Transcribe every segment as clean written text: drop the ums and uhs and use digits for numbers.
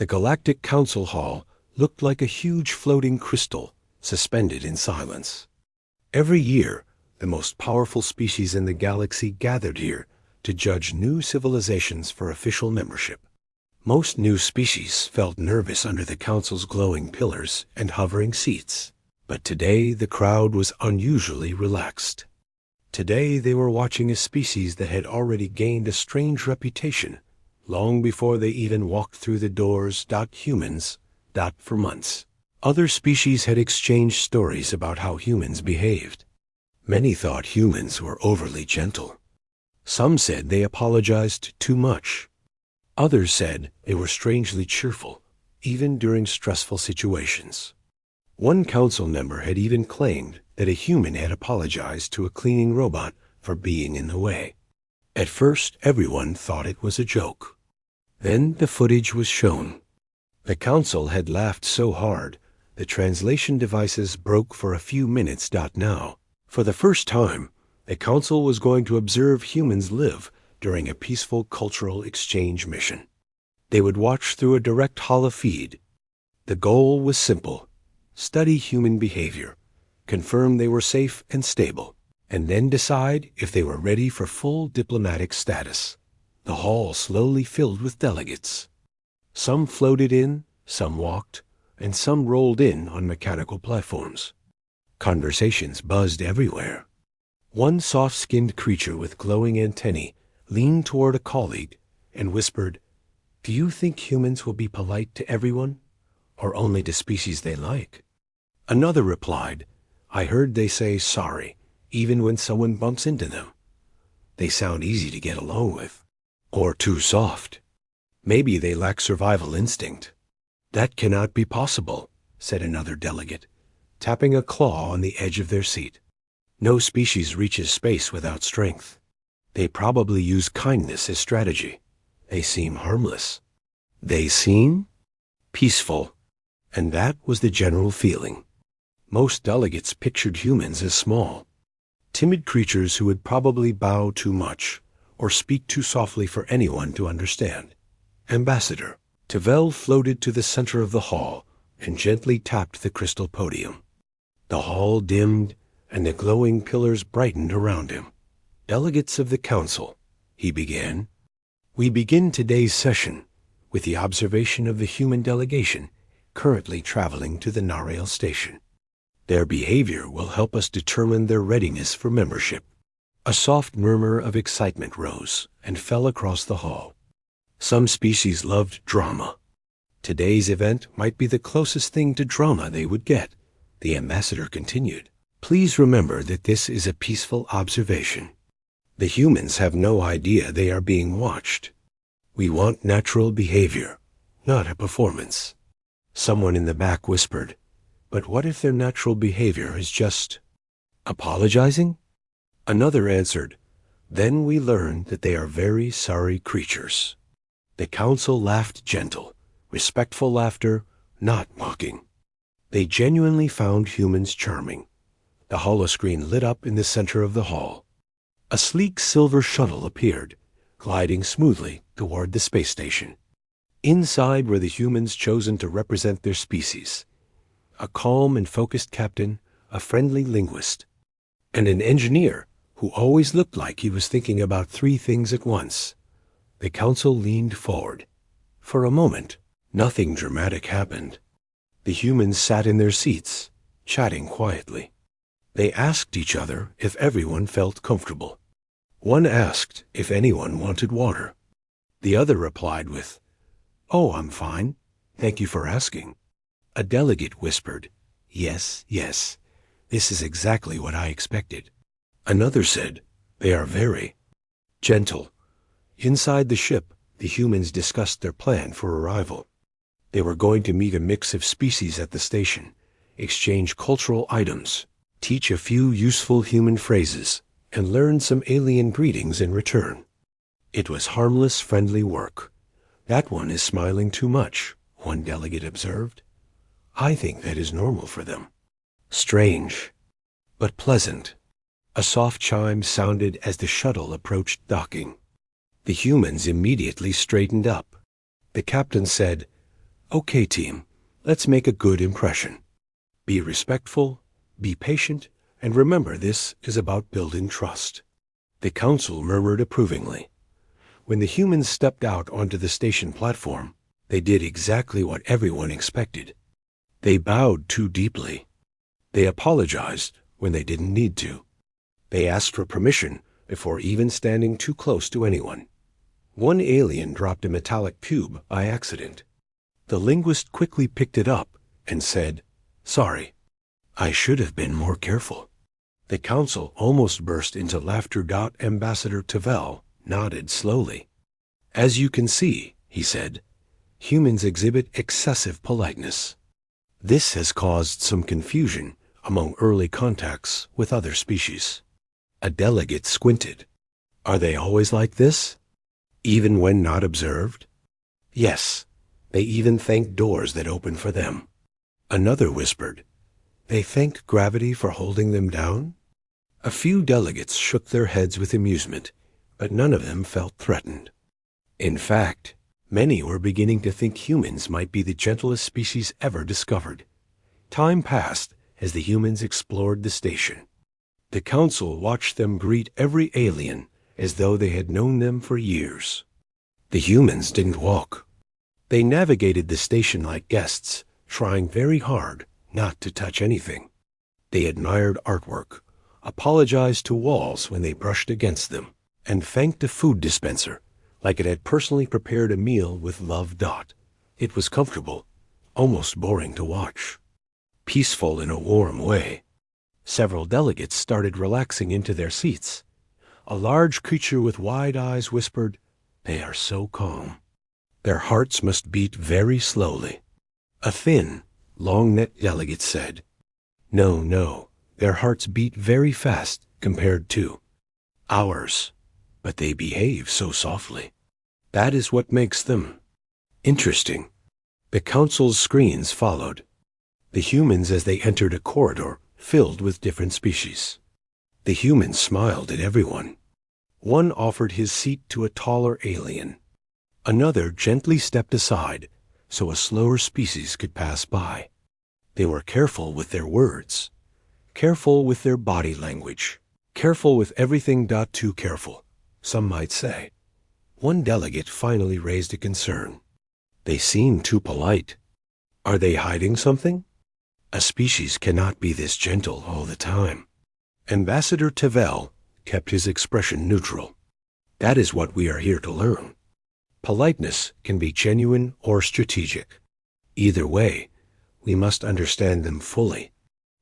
The Galactic Council Hall looked like a huge floating crystal suspended in silence. Every year, the most powerful species in the galaxy gathered here to judge new civilizations for official membership. Most new species felt nervous under the council's glowing pillars and hovering seats, but today the crowd was unusually relaxed. Today they were watching a species that had already gained a strange reputation long before they even walked through the doors. Humans. For months, other species had exchanged stories about how humans behaved. Many thought humans were overly gentle. Some said they apologized too much. Others said they were strangely cheerful, even during stressful situations. One council member had even claimed that a human had apologized to a cleaning robot for being in the way. At first, everyone thought it was a joke. Then the footage was shown. The council had laughed so hard, the translation devices broke for a few minutes. Now, for the first time, the council was going to observe humans live during a peaceful cultural exchange mission. They would watch through a direct holofeed. The goal was simple: study human behavior, confirm they were safe and stable, and then decide if they were ready for full diplomatic status. The hall slowly filled with delegates. Some floated in, some walked, and some rolled in on mechanical platforms. Conversations buzzed everywhere. One soft-skinned creature with glowing antennae leaned toward a colleague and whispered, "Do you think humans will be polite to everyone, or only to species they like?" Another replied, "I heard they say sorry, even when someone bumps into them. They sound easy to get along with, or too soft. Maybe they lack survival instinct." "That cannot be possible," said another delegate, tapping a claw on the edge of their seat. "No species reaches space without strength. They probably use kindness as strategy. They seem harmless. They seem peaceful." And that was the general feeling. Most delegates pictured humans as small, timid creatures who would probably bow too much or speak too softly for anyone to understand. "Ambassador." Tavel floated to the center of the hall and gently tapped the crystal podium. The hall dimmed and the glowing pillars brightened around him. "Delegates of the council," he began, "we begin today's session with the observation of the human delegation currently traveling to the Narail station. Their behavior will help us determine their readiness for membership." A soft murmur of excitement rose and fell across the hall. Some species loved drama. Today's event might be the closest thing to drama they would get. The ambassador continued, "Please remember that this is a peaceful observation. The humans have no idea they are being watched. We want natural behavior, not a performance." Someone in the back whispered, "But what if their natural behavior is just apologizing?" Another answered, "Then we learn that they are very sorry creatures." The council laughed gentle, respectful laughter, not mocking. They genuinely found humans charming. The holoscreen lit up in the center of the hall. A sleek silver shuttle appeared, gliding smoothly toward the space station. Inside were the humans chosen to represent their species: a calm and focused captain, a friendly linguist, and an engineer who always looked like he was thinking about 3 things at once. The council leaned forward. For a moment, nothing dramatic happened. The humans sat in their seats, chatting quietly. They asked each other if everyone felt comfortable. One asked if anyone wanted water. The other replied with, "Oh, I'm fine. Thank you for asking." A delegate whispered, "Yes, yes. This is exactly what I expected." Another said, "They are very gentle." Inside the ship, the humans discussed their plan for arrival. They were going to meet a mix of species at the station, exchange cultural items, teach a few useful human phrases, and learn some alien greetings in return. It was harmless, friendly work. "That one is smiling too much," one delegate observed. "I think that is normal for them." Strange, but pleasant. A soft chime sounded as the shuttle approached docking. The humans immediately straightened up. The captain said, Okay, team, let's make a good impression. Be respectful, be patient, and remember this is about building trust. The council murmured approvingly. When the humans stepped out onto the station platform, they did exactly what everyone expected. They bowed too deeply. They apologized when they didn't need to. They asked for permission before even standing too close to anyone. One alien dropped a metallic cube by accident. The linguist quickly picked it up and said, "Sorry, I should have been more careful." The council almost burst into laughter. Ambassador Tavel nodded slowly. "As you can see," he said, "humans exhibit excessive politeness. This has caused some confusion among early contacts with other species." A delegate squinted. "Are they always like this? Even when not observed?" "Yes, they even thank doors that open for them." Another whispered, "They thank gravity for holding them down?" A few delegates shook their heads with amusement, but none of them felt threatened. In fact, many were beginning to think humans might be the gentlest species ever discovered. Time passed as the humans explored the station. The council watched them greet every alien as though they had known them for years. The humans didn't walk. They navigated the station like guests, trying very hard not to touch anything. They admired artwork, apologized to walls when they brushed against them, and thanked a food dispenser like it had personally prepared a meal with love. It was comfortable, almost boring to watch. Peaceful in a warm way. Several delegates started relaxing into their seats. A large creature with wide eyes whispered, "They are so calm. Their hearts must beat very slowly." A thin, long-necked delegate said, No, their hearts beat very fast compared to ours, but they behave so softly. That is what makes them interesting." The council's screens followed. The humans as they entered a corridor filled with different species. The humans smiled at everyone. One offered his seat to a taller alien. Another gently stepped aside so a slower species could pass by. They were careful with their words, careful with their body language, careful with everything. Too careful, some might say. One delegate finally raised a concern. "They seem too polite. Are they hiding something? A species cannot be this gentle all the time." Ambassador Tavel kept his expression neutral. "That is what we are here to learn. Politeness can be genuine or strategic. Either way, we must understand them fully."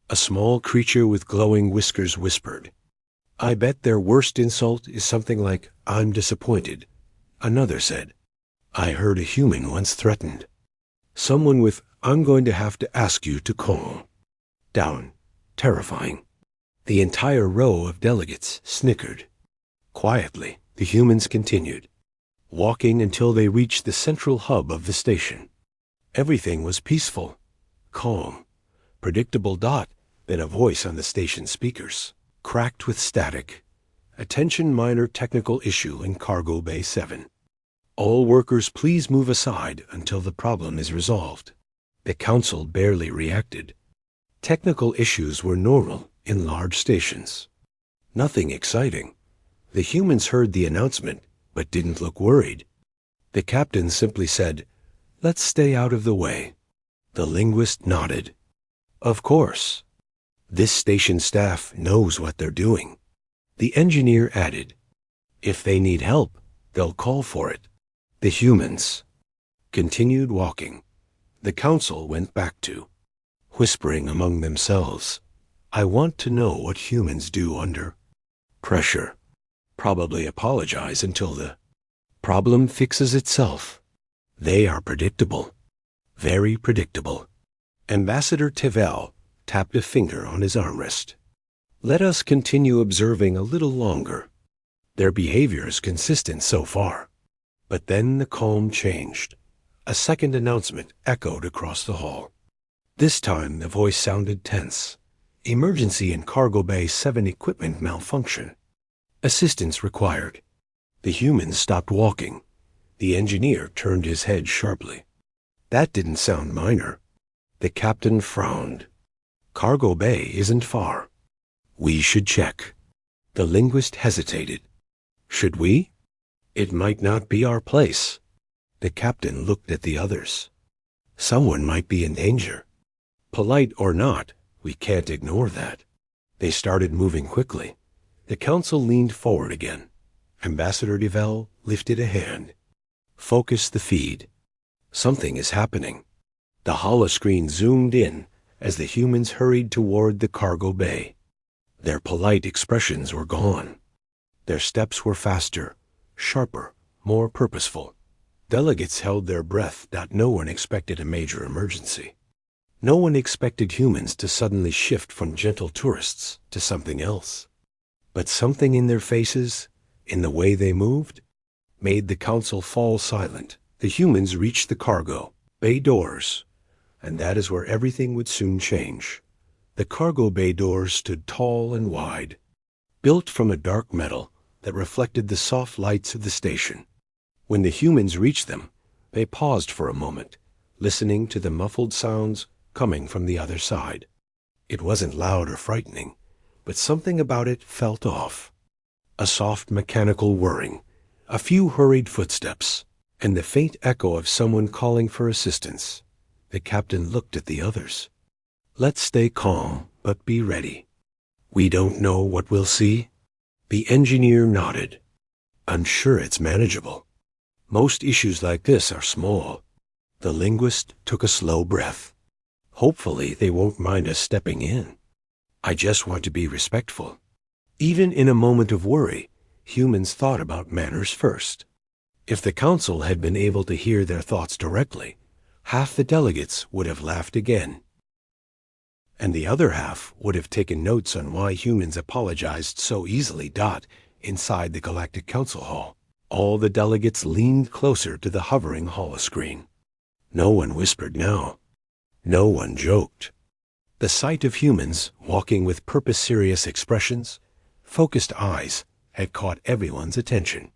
A small creature with glowing whiskers whispered, "I bet their worst insult is something like, 'I'm disappointed.'" Another said, "I heard a human once threatened." Someone with, "I'm going to have to ask you to calm down." Terrifying. The entire row of delegates snickered. Quietly, the humans continued, walking until they reached the central hub of the station. Everything was peaceful, calm, predictable. Then a voice on the station speakers cracked with static. "Attention, minor technical issue in Cargo Bay 7. All workers please move aside until the problem is resolved." The council barely reacted. Technical issues were normal in large stations. Nothing exciting. The humans heard the announcement but didn't look worried. The captain simply said, "Let's stay out of the way." The linguist nodded. "Of course. This station staff knows what they're doing." The engineer added, "If they need help, they'll call for it." The humans continued walking. The council went back to, whispering among themselves, "I want to know what humans do under pressure. Probably apologize until the problem fixes itself. They are predictable. Very predictable." Ambassador Tavel tapped a finger on his armrest. "Let us continue observing a little longer. Their behavior is consistent so far." But then the calm changed. A second announcement echoed across the hall. This time the voice sounded tense. "Emergency in Cargo Bay 7 equipment malfunction. Assistance required." The humans stopped walking. The engineer turned his head sharply. That didn't sound minor. The captain frowned. Cargo bay isn't far. We should check. The linguist hesitated. Should we? It might not be our place. The captain looked at the others. Someone might be in danger. Polite or not, we can't ignore that. They started moving quickly. The council leaned forward again. Ambassador Devell lifted a hand. Focus the feed. Something is happening. The holoscreen zoomed in as the humans hurried toward the cargo bay. Their polite expressions were gone. Their steps were faster, sharper, more purposeful. Delegates held their breath that no one expected a major emergency. No one expected humans to suddenly shift from gentle tourists to something else. But something in their faces, in the way they moved, made the council fall silent. The humans reached the cargo bay doors, and that is where everything would soon change. The cargo bay doors stood tall and wide, built from a dark metal that reflected the soft lights of the station. When the humans reached them, they paused for a moment, listening to the muffled sounds coming from the other side. It wasn't loud or frightening, but something about it felt off. A soft mechanical whirring, a few hurried footsteps, and the faint echo of someone calling for assistance. The captain looked at the others. Let's stay calm, but be ready. We don't know what we'll see. The engineer nodded. I'm sure it's manageable. Most issues like this are small. The linguist took a slow breath. Hopefully they won't mind us stepping in. I just want to be respectful. Even in a moment of worry, humans thought about manners first. If the council had been able to hear their thoughts directly, half the delegates would have laughed again. And the other half would have taken notes on why humans apologized so easily. Inside the Galactic Council Hall, all the delegates leaned closer to the hovering holoscreen. No one whispered now. No one joked. The sight of humans walking with purpose-serious expressions, focused eyes, had caught everyone's attention.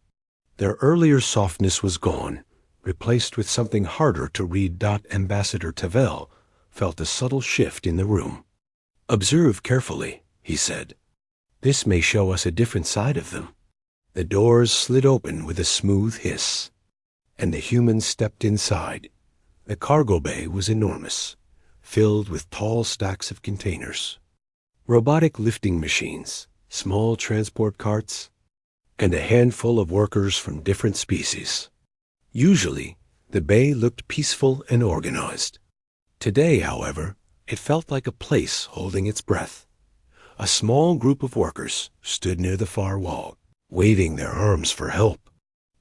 Their earlier softness was gone, replaced with something harder to read. Ambassador Devell felt a subtle shift in the room. Observe carefully, he said. This may show us a different side of them. The doors slid open with a smooth hiss, and the humans stepped inside. The cargo bay was enormous, filled with tall stacks of containers, robotic lifting machines, small transport carts, and a handful of workers from different species. Usually, the bay looked peaceful and organized. Today, however, it felt like a place holding its breath. A small group of workers stood near the far wall, waving their arms for help.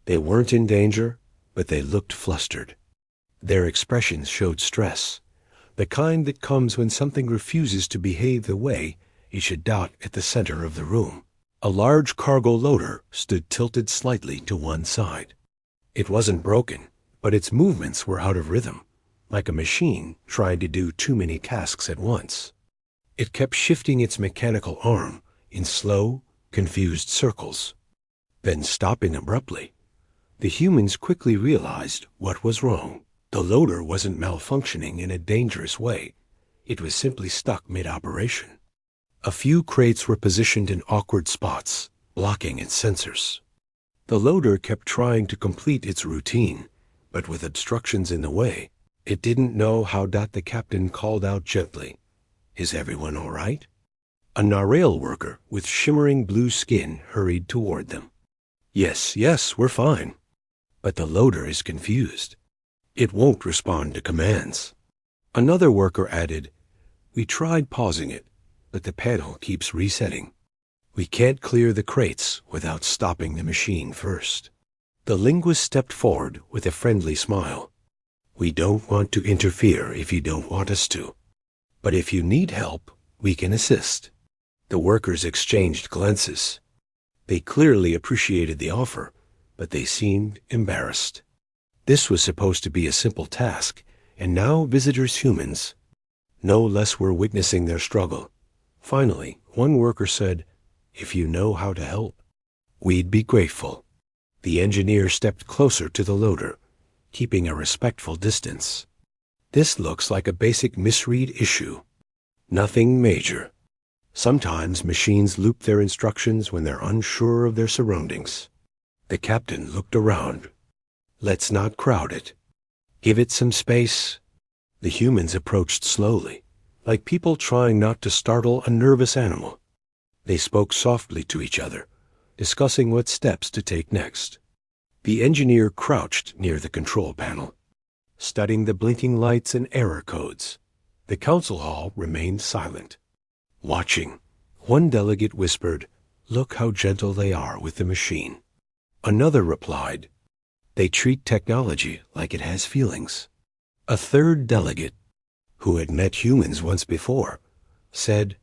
They weren't in danger, but they looked flustered. Their expressions showed stress, the kind that comes when something refuses to behave the way it should. At the center of the room, a large cargo loader stood tilted slightly to one side. It wasn't broken, but its movements were out of rhythm, like a machine trying to do too many tasks at once. It kept shifting its mechanical arm in slow, confused circles, then stopping abruptly. The humans quickly realized what was wrong. The loader wasn't malfunctioning in a dangerous way. It was simply stuck mid-operation. A few crates were positioned in awkward spots, blocking its sensors. The loader kept trying to complete its routine, but with obstructions in the way, it didn't know how. The captain called out gently, "Is everyone all right?" A Narrail worker with shimmering blue skin hurried toward them. Yes, we're fine. But the loader is confused. It won't respond to commands." Another worker added, "We tried pausing it, but the panel keeps resetting. We can't clear the crates without stopping the machine first." The linguist stepped forward with a friendly smile. "We don't want to interfere if you don't want us to. But if you need help, we can assist." The workers exchanged glances. They clearly appreciated the offer, but they seemed embarrassed. This was supposed to be a simple task, and now visitors humans. No less were witnessing their struggle. Finally, one worker said, "If you know how to help, we'd be grateful." The engineer stepped closer to the loader, keeping a respectful distance. This looks like a basic misread issue. Nothing major. Sometimes machines loop their instructions when they're unsure of their surroundings. The captain looked around. Let's not crowd it. Give it some space. The humans approached slowly, like people trying not to startle a nervous animal. They spoke softly to each other, discussing what steps to take next. The engineer crouched near the control panel, studying the blinking lights and error codes. The council hall remained silent. Watching, one delegate whispered, "Look how gentle they are with the machine." Another replied, "They treat technology like it has feelings." A third delegate, who had met humans once before, said,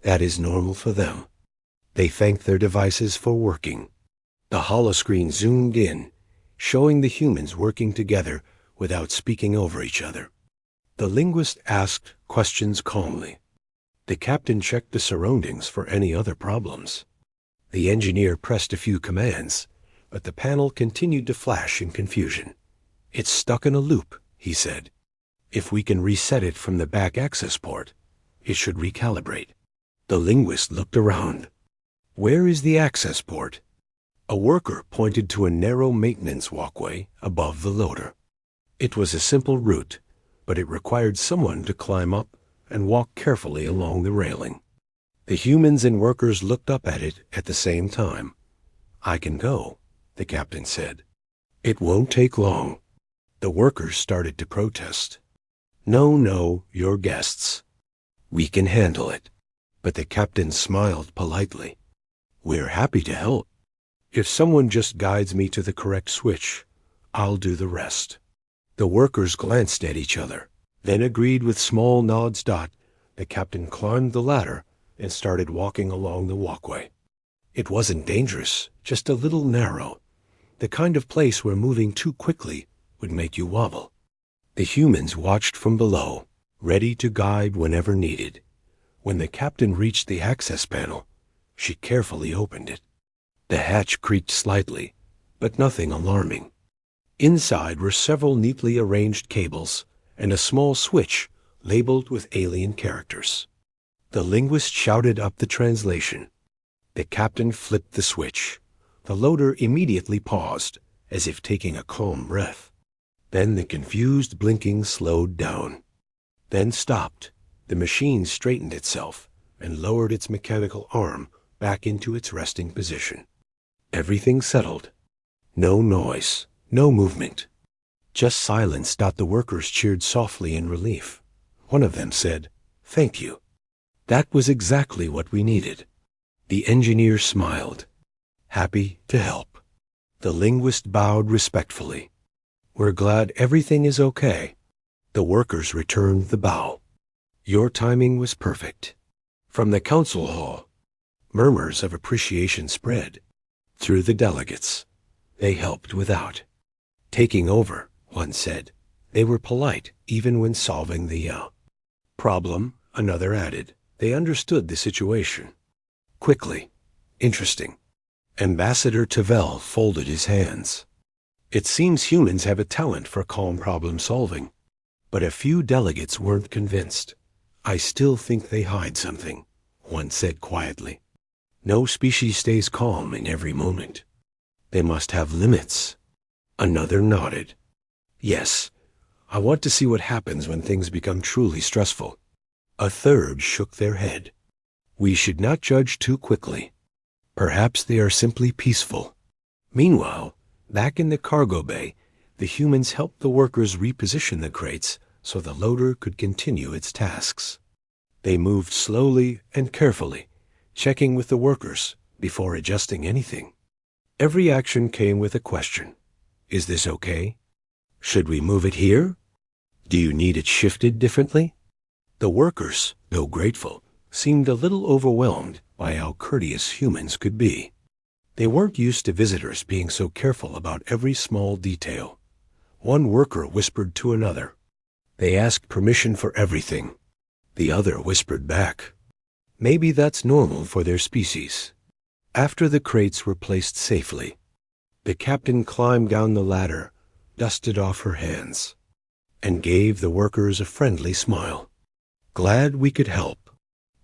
"That is normal for them. They thank their devices for working." The holoscreen zoomed in, showing the humans working together without speaking over each other. The linguist asked questions calmly. The captain checked the surroundings for any other problems. The engineer pressed a few commands, but the panel continued to flash in confusion. "It's stuck in a loop," he said. "If we can reset it from the back access port, it should recalibrate." The linguist looked around. "Where is the access port?" A worker pointed to a narrow maintenance walkway above the loader. It was a simple route, but it required someone to climb up and walk carefully along the railing. The humans and workers looked up at it at the same time. "I can go," the captain said. "It won't take long." The workers started to protest. No, you're guests. We can handle it." But the captain smiled politely. "We're happy to help. If someone just guides me to the correct switch, I'll do the rest." The workers glanced at each other, then agreed with small nods. The captain climbed the ladder and started walking along the walkway. It wasn't dangerous, just a little narrow, the kind of place where moving too quickly would make you wobble. The humans watched from below, ready to guide whenever needed. When the captain reached the access panel, she carefully opened it. The hatch creaked slightly, but nothing alarming. Inside were several neatly arranged cables and a small switch labeled with alien characters. The linguist shouted up the translation. The captain flipped the switch. The loader immediately paused, as if taking a calm breath. Then the confused blinking slowed down, then stopped. The machine straightened itself and lowered its mechanical arm back into its resting position. Everything settled. No noise, no movement. Just silence. The workers cheered softly in relief. One of them said, "Thank you. That was exactly what we needed." The engineer smiled. "Happy to help." The linguist bowed respectfully. "We're glad everything is okay." The workers returned the bow. "Your timing was perfect." From the council hall, murmurs of appreciation spread. Through the delegates, they helped without taking over, one said. They were polite even when solving the problem, another added. They understood the situation. Quickly. Interesting. Ambassador Tavel folded his hands. "It seems humans have a talent for calm problem solving." But a few delegates weren't convinced. "I still think they hide something," one said quietly. "No species stays calm in every moment. They must have limits." Another nodded. "Yes, I want to see what happens when things become truly stressful." A third shook their head. "We should not judge too quickly. Perhaps they are simply peaceful." Meanwhile, back in the cargo bay, the humans helped the workers reposition the crates so the loader could continue its tasks. They moved slowly and carefully, checking with the workers before adjusting anything. Every action came with a question. "Is this okay? Should we move it here? Do you need it shifted differently?" The workers, though grateful, seemed a little overwhelmed by how courteous humans could be. They weren't used to visitors being so careful about every small detail. One worker whispered to another. They asked permission for everything. The other whispered back. Maybe that's normal for their species. After the crates were placed safely, the captain climbed down the ladder, dusted off her hands. and gave the workers a friendly smile. Glad we could help.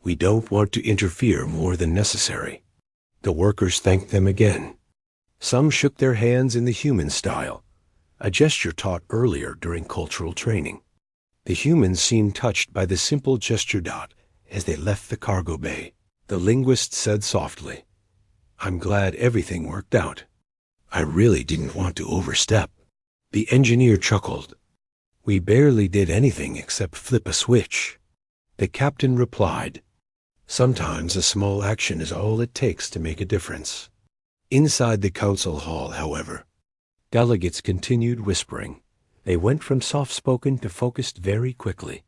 We don't want to interfere more than necessary. The workers thanked them again. Some shook their hands in the human style, a gesture taught earlier during cultural training. The humans seemed touched by the simple gesture. As they left the cargo bay, the linguist said softly, "I'm glad everything worked out. I really didn't want to overstep." The engineer chuckled. "We barely did anything except flip a switch." The captain replied, "Sometimes a small action is all it takes to make a difference." Inside the council hall, however, delegates continued whispering. They went from soft-spoken to focused very quickly.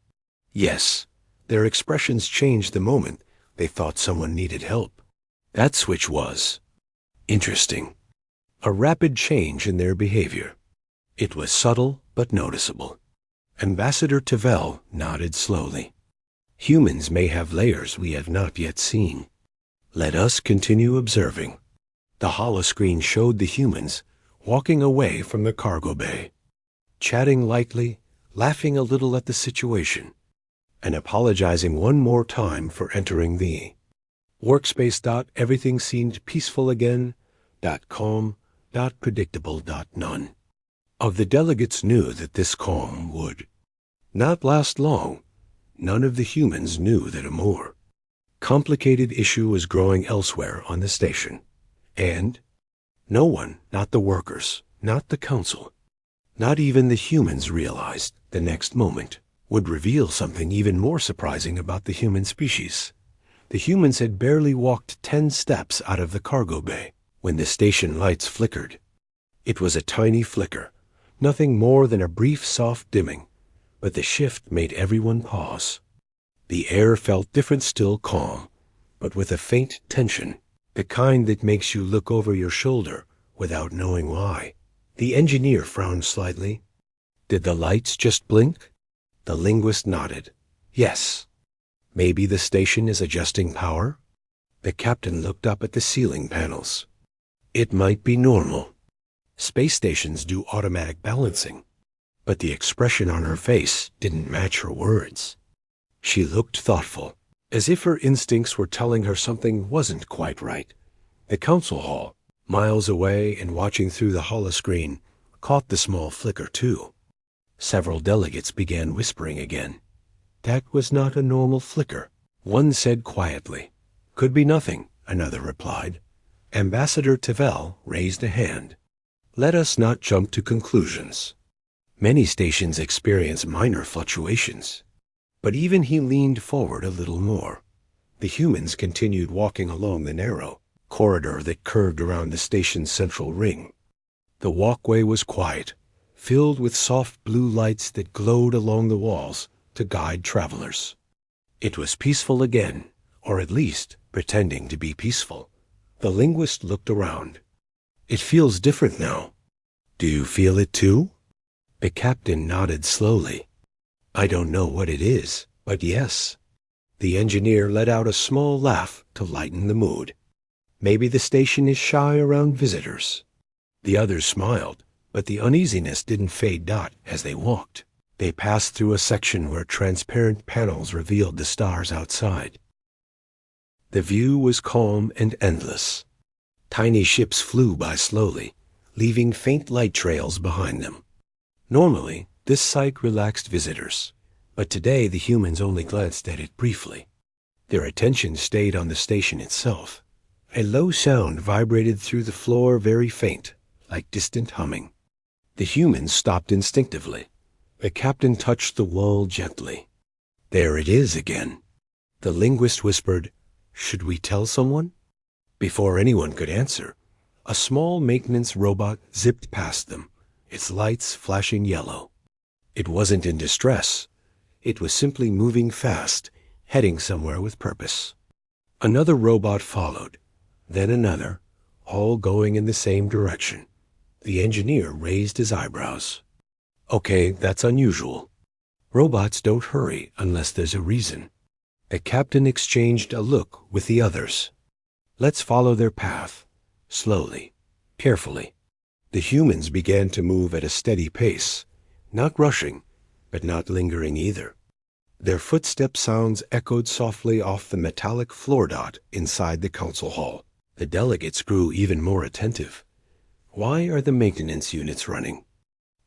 Yes, their expressions changed the moment they thought someone needed help. That switch was interesting. A rapid change in their behavior. It was subtle but noticeable. Ambassador Tavel nodded slowly. Humans may have layers we have not yet seen. Let us continue observing. The holoscreen showed the humans walking away from the cargo bay, chatting lightly, laughing a little at the situation, and apologizing one more time for entering the workspace. Everything seemed peaceful again. Calm. Predictable. None of the delegates knew that this calm would not last long. None of the humans knew that a more complicated issue was growing elsewhere on the station. And no one, not the workers, not the council, not even the humans, realized the next moment would reveal something even more surprising about the human species. The humans had barely walked 10 steps out of the cargo bay when the station lights flickered. It was a tiny flicker, nothing more than a brief soft dimming, but the shift made everyone pause. The air felt different, still calm, but with a faint tension, the kind that makes you look over your shoulder without knowing why. The engineer frowned slightly. Did the lights just blink? The linguist nodded. Yes. Maybe the station is adjusting power? The captain looked up at the ceiling panels. It might be normal. Space stations do automatic balancing. But the expression on her face didn't match her words. She looked thoughtful, as if her instincts were telling her something wasn't quite right. The council hall, miles away and watching through the holoscreen, caught the small flicker too. Several delegates began whispering again. That was not a normal flicker. One said quietly. Could be nothing, another replied. Ambassador Tavel raised a hand. Let us not jump to conclusions. Many stations experience minor fluctuations. But even he leaned forward a little more. The humans continued walking along the narrow corridor that curved around the station's central ring. The walkway was quiet, filled with soft blue lights that glowed along the walls to guide travelers. It was peaceful again, or at least pretending to be peaceful. The linguist looked around. It feels different now. Do you feel it too? The captain nodded slowly. I don't know what it is, but yes. The engineer let out a small laugh to lighten the mood. Maybe the station is shy around visitors. The others smiled, but the uneasiness didn't fade. As they walked, they passed through a section where transparent panels revealed the stars outside. The view was calm and endless. Tiny ships flew by slowly, leaving faint light trails behind them. Normally, this sight relaxed visitors, but today the humans only glanced at it briefly. Their attention stayed on the station itself. A low sound vibrated through the floor, very faint, like distant humming. The humans stopped instinctively. The captain touched the wall gently. There it is again. The linguist whispered, Should we tell someone? Before anyone could answer, a small maintenance robot zipped past them, its lights flashing yellow. It wasn't in distress. It was simply moving fast, heading somewhere with purpose. Another robot followed, then another, all going in the same direction. The engineer raised his eyebrows. Okay, that's unusual. Robots don't hurry unless there's a reason. The captain exchanged a look with the others. Let's follow their path, slowly, carefully. The humans began to move at a steady pace, not rushing, but not lingering either. Their footstep sounds echoed softly off the metallic floor dot inside the council hall. The delegates grew even more attentive. "Why are the maintenance units running?"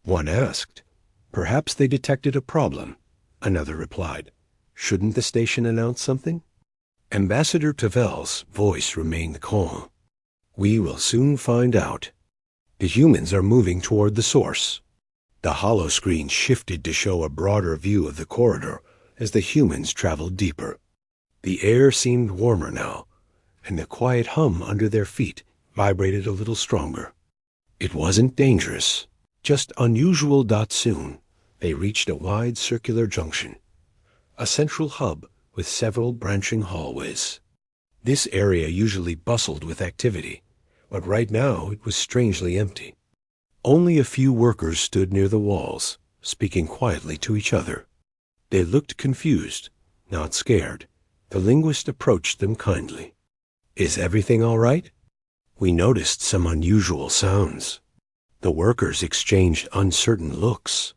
one asked. "Perhaps they detected a problem," another replied. "Shouldn't the station announce something?" Ambassador Tavel's voice remained calm. "We will soon find out. The humans are moving toward the source." The hollow screen shifted to show a broader view of the corridor as the humans traveled deeper. The air seemed warmer now, and the quiet hum under their feet vibrated a little stronger. It wasn't dangerous, just unusual. Soon, they reached a wide circular junction, a central hub with several branching hallways. This area usually bustled with activity, but right now it was strangely empty. Only a few workers stood near the walls, speaking quietly to each other. They looked confused, not scared. The linguist approached them kindly. "Is everything all right?" "We noticed some unusual sounds." The workers exchanged uncertain looks.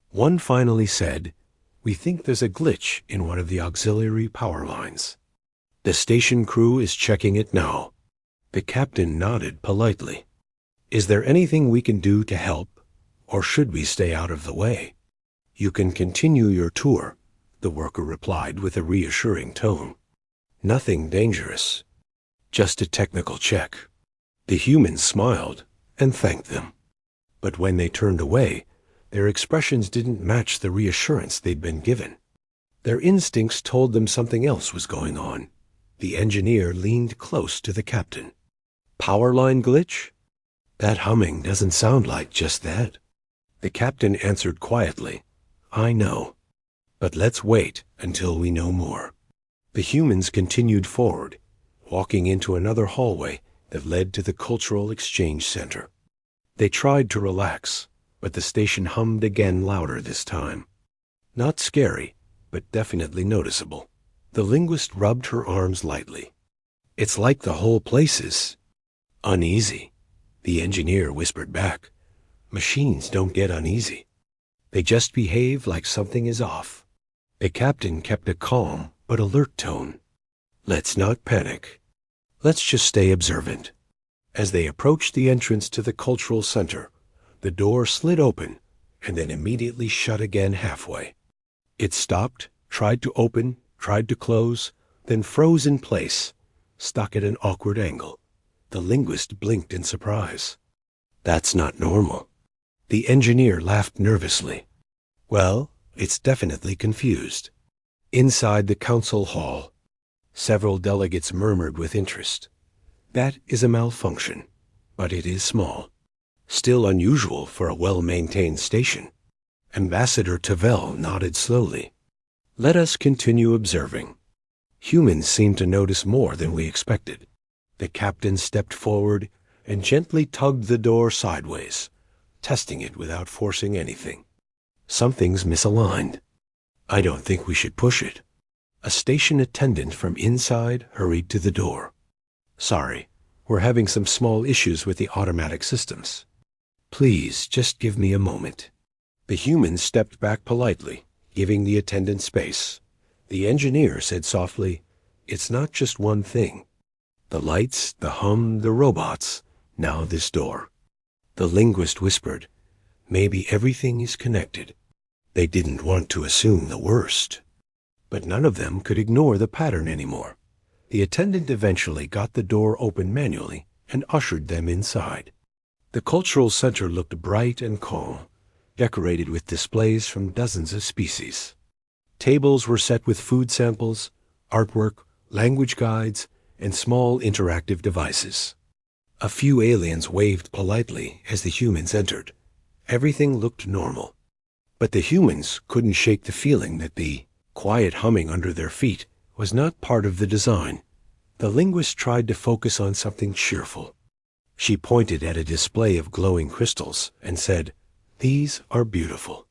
One finally said, "We think there's a glitch in one of the auxiliary power lines. The station crew is checking it now." The captain nodded politely. "Is there anything we can do to help, or should we stay out of the way?" "You can continue your tour," the worker replied with a reassuring tone. "Nothing dangerous. Just a technical check." The humans smiled and thanked them. But when they turned away, their expressions didn't match the reassurance they'd been given. Their instincts told them something else was going on. The engineer leaned close to the captain. "Power line glitch? That humming doesn't sound like just that." The captain answered quietly, "I know, but let's wait until we know more." The humans continued forward, walking into another hallway that led to the Cultural Exchange Center. They tried to relax, but the station hummed again louder this time. Not scary, but definitely noticeable. The linguist rubbed her arms lightly. "It's like the whole place is uneasy." The engineer whispered back, "Machines don't get uneasy. They just behave like something is off." The captain kept a calm but alert tone. "Let's not panic. Let's just stay observant." As they approached the entrance to the cultural center, the door slid open and then immediately shut again halfway. It stopped, tried to open, tried to close, then froze in place, stuck at an awkward angle. The linguist blinked in surprise. "That's not normal." The engineer laughed nervously. "Well, it's definitely confused." Inside the council hall, several delegates murmured with interest. "That is a malfunction, but it is small. Still unusual for a well-maintained station." Ambassador Tavel nodded slowly. "Let us continue observing. Humans seem to notice more than we expected." The captain stepped forward and gently tugged the door sideways, testing it without forcing anything. "Something's misaligned. I don't think we should push it." A station attendant from inside hurried to the door. "Sorry, we're having some small issues with the automatic systems. Please just give me a moment." The human stepped back politely, giving the attendant space. The engineer said softly, "It's not just one thing. The lights, the hum, the robots, now this door." The linguist whispered, "Maybe everything is connected." They didn't want to assume the worst, but none of them could ignore the pattern anymore. The attendant eventually got the door open manually and ushered them inside. The cultural center looked bright and calm, decorated with displays from dozens of species. Tables were set with food samples, artwork, language guides, and small interactive devices. A few aliens waved politely as the humans entered. Everything looked normal. But the humans couldn't shake the feeling that the quiet humming under their feet was not part of the design. The linguist tried to focus on something cheerful. She pointed at a display of glowing crystals and said, "These are beautiful."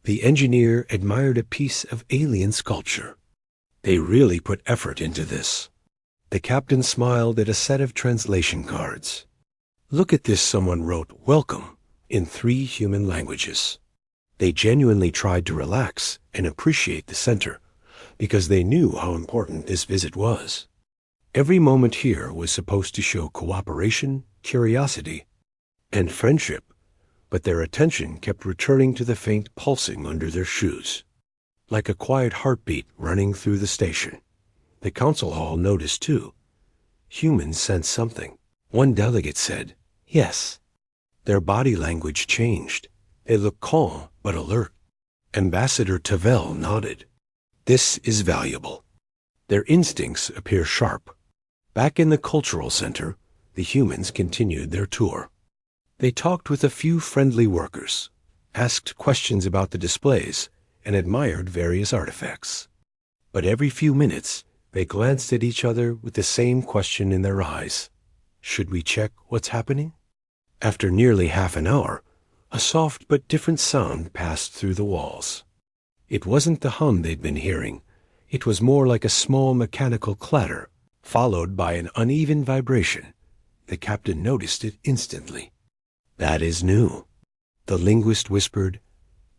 The engineer admired a piece of alien sculpture. "They really put effort into this." The captain smiled at a set of translation cards. "Look at this," someone wrote, "Welcome," in 3 human languages. They genuinely tried to relax and appreciate the center, because they knew how important this visit was. Every moment here was supposed to show cooperation, curiosity, and friendship, but their attention kept returning to the faint pulsing under their shoes. Like a quiet heartbeat running through the station. The council hall noticed too. Humans sensed something. One delegate said, "Yes." Their body language changed. They looked calm but alert. Ambassador Tavel nodded. This is valuable. Their instincts appear sharp. Back in the cultural center, the humans continued their tour. They talked with a few friendly workers, asked questions about the displays, and admired various artifacts. But every few minutes, they glanced at each other with the same question in their eyes. Should we check what's happening? After nearly half an hour, a soft but different sound passed through the walls. It wasn't the hum they'd been hearing. It was more like a small mechanical clatter, followed by an uneven vibration. The captain noticed it instantly. That is new. The linguist whispered,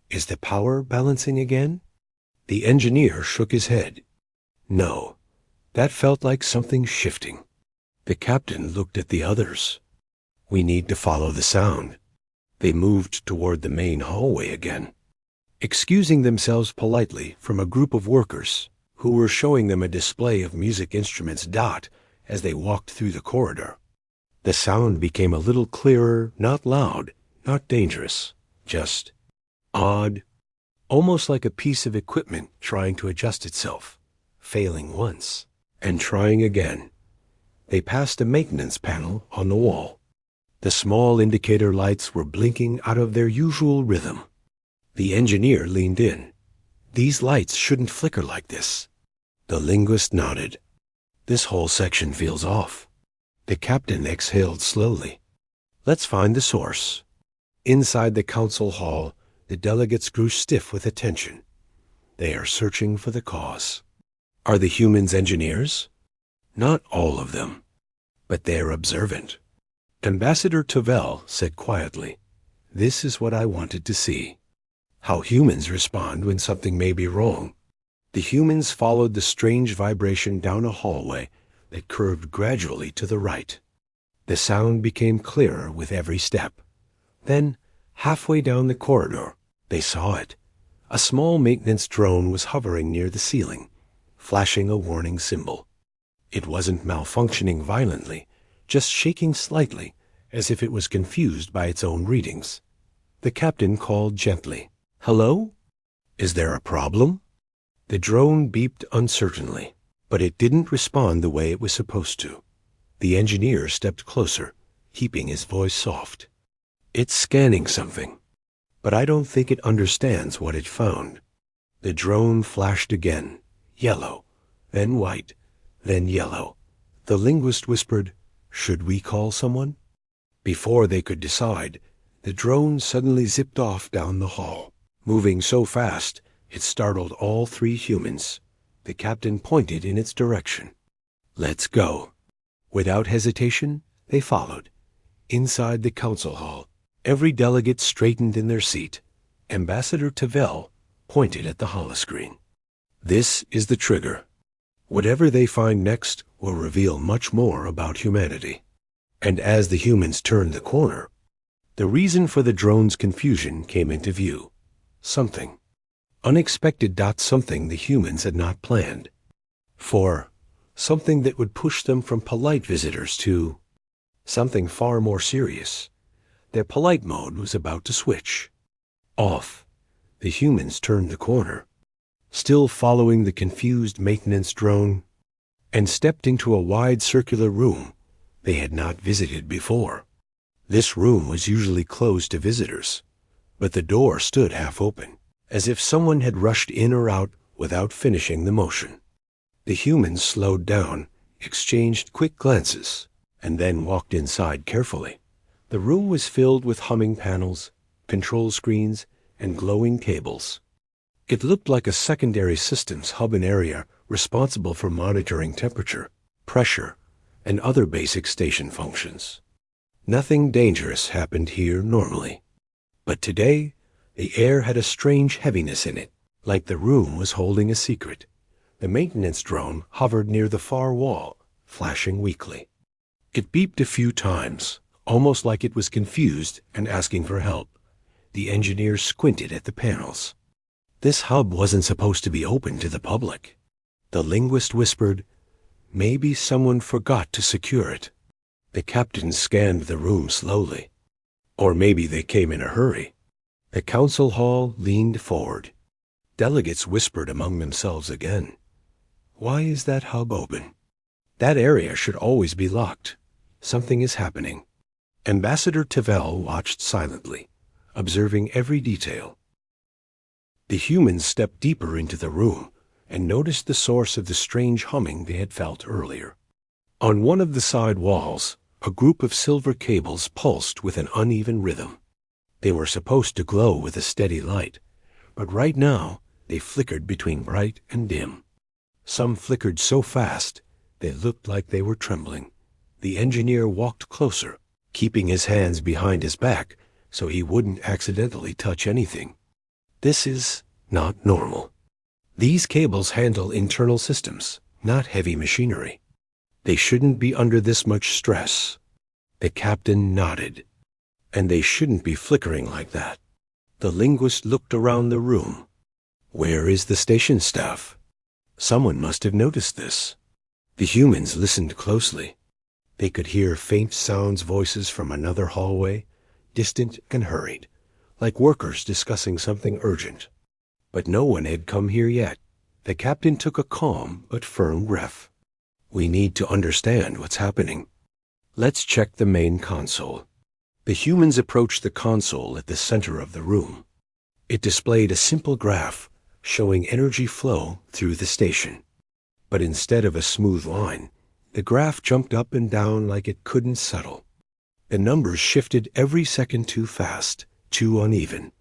"Is the power balancing again?" The engineer shook his head. No, that felt like something shifting. The captain looked at the others. We need to follow the sound. They moved toward the main hallway again, excusing themselves politely from a group of workers who were showing them a display of music instruments as they walked through the corridor. The sound became a little clearer, not loud, not dangerous, just odd, almost like a piece of equipment trying to adjust itself, failing once, and trying again. They passed a maintenance panel on the wall. The small indicator lights were blinking out of their usual rhythm. The engineer leaned in. These lights shouldn't flicker like this. The linguist nodded. This whole section feels off. The captain exhaled slowly. Let's find the source. Inside the council hall, the delegates grew stiff with attention. They are searching for the cause. Are the humans engineers? Not all of them, but they're observant. Ambassador Tavel said quietly, "This is what I wanted to see. How humans respond when something may be wrong." The humans followed the strange vibration down a hallway that curved gradually to the right. The sound became clearer with every step. Then, halfway down the corridor, they saw it. A small maintenance drone was hovering near the ceiling, flashing a warning symbol. It wasn't malfunctioning violently, just shaking slightly, as if it was confused by its own readings. The captain called gently, "Hello? Is there a problem?" The drone beeped uncertainly, but it didn't respond the way it was supposed to. The engineer stepped closer, keeping his voice soft. "It's scanning something, but I don't think it understands what it found." The drone flashed again, yellow, then white, then yellow. The linguist whispered, "Should we call someone?" Before they could decide, the drone suddenly zipped off down the hall, moving so fast it startled all three humans. The captain pointed in its direction. "Let's go." Without hesitation, they followed. Inside the council hall, every delegate straightened in their seat. Ambassador Tavel pointed at the holoscreen. "This is the trigger. Whatever they find next will reveal much more about humanity." And as the humans turned the corner, the reason for the drone's confusion came into view. Something. Unexpected. Something the humans had not planned. Something that would push them from polite visitors to something far more serious. Their polite mode was about to switch. Off. The humans turned the corner, still following the confused maintenance drone, and stepped into a wide circular room they had not visited before. This room was usually closed to visitors, but the door stood half open, as if someone had rushed in or out without finishing the motion. The humans slowed down, exchanged quick glances, and then walked inside carefully. The room was filled with humming panels, control screens, and glowing cables. It looked like a secondary systems hub, an area responsible for monitoring temperature, pressure, and other basic station functions. Nothing dangerous happened here normally, but today The air had a strange heaviness in it, like the room was holding a secret. The maintenance drone hovered near the far wall, flashing weakly. It beeped a few times, almost like it was confused and asking for help. The engineer squinted at the panels. This hub wasn't supposed to be open to the public. The linguist whispered, "Maybe someone forgot to secure it." The captain scanned the room slowly. Or maybe they came in a hurry. The council hall leaned forward. Delegates whispered among themselves again. Why is that hub open? That area should always be locked. Something is happening. Ambassador Tavel watched silently, observing every detail. The humans stepped deeper into the room and noticed the source of the strange humming they had felt earlier. On one of the side walls, a group of silver cables pulsed with an uneven rhythm. They were supposed to glow with a steady light, but right now they flickered between bright and dim. Some flickered so fast they looked like they were trembling. The engineer walked closer, keeping his hands behind his back so he wouldn't accidentally touch anything. This is not normal. These cables handle internal systems, not heavy machinery. They shouldn't be under this much stress. The captain nodded. And they shouldn't be flickering like that. The linguist looked around the room. Where is the station staff? Someone must have noticed this. The humans listened closely. They could hear faint sounds, voices from another hallway, distant and hurried, like workers discussing something urgent. But no one had come here yet. The captain took a calm but firm breath. We need to understand what's happening. Let's check the main console. The humans approached the console at the center of the room. It displayed a simple graph showing energy flow through the station. But instead of a smooth line, the graph jumped up and down like it couldn't settle. The numbers shifted every second too fast, too uneven.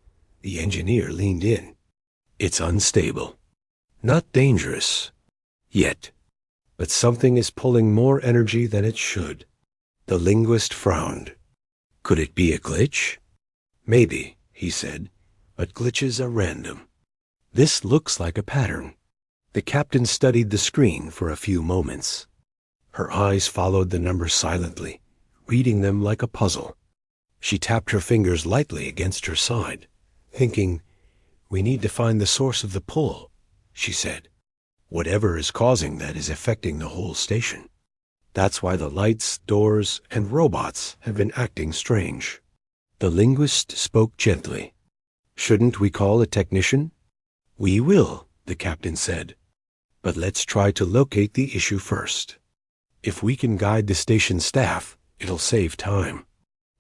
The engineer leaned in. It's unstable. Not dangerous. Yet. But something is pulling more energy than it should. The linguist frowned. Could it be a glitch? Maybe, he said, but glitches are random. This looks like a pattern. The captain studied the screen for a few moments. Her eyes followed the numbers silently, reading them like a puzzle. She tapped her fingers lightly against her side, thinking, "We need to find the source of the pull," she said. "Whatever is causing that is affecting the whole station. That's why the lights, doors, and robots have been acting strange." The linguist spoke gently. "Shouldn't we call a technician?" "We will," the captain said. "But let's try to locate the issue first. If we can guide the station staff, it'll save time."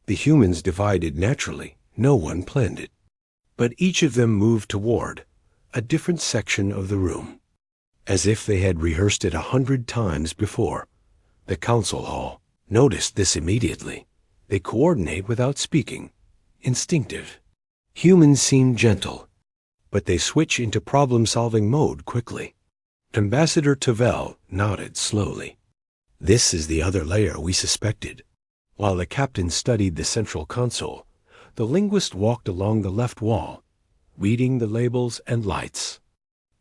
The humans divided naturally. No one planned it. But each of them moved toward a different section of the room, as if they had rehearsed it 100 times before. The council hall noticed this immediately. They coordinate without speaking. Instinctive. Humans seem gentle, but they switch into problem-solving mode quickly. Ambassador Tavel nodded slowly. This is the other layer we suspected. While the captain studied the central console, the linguist walked along the left wall, reading the labels and lights.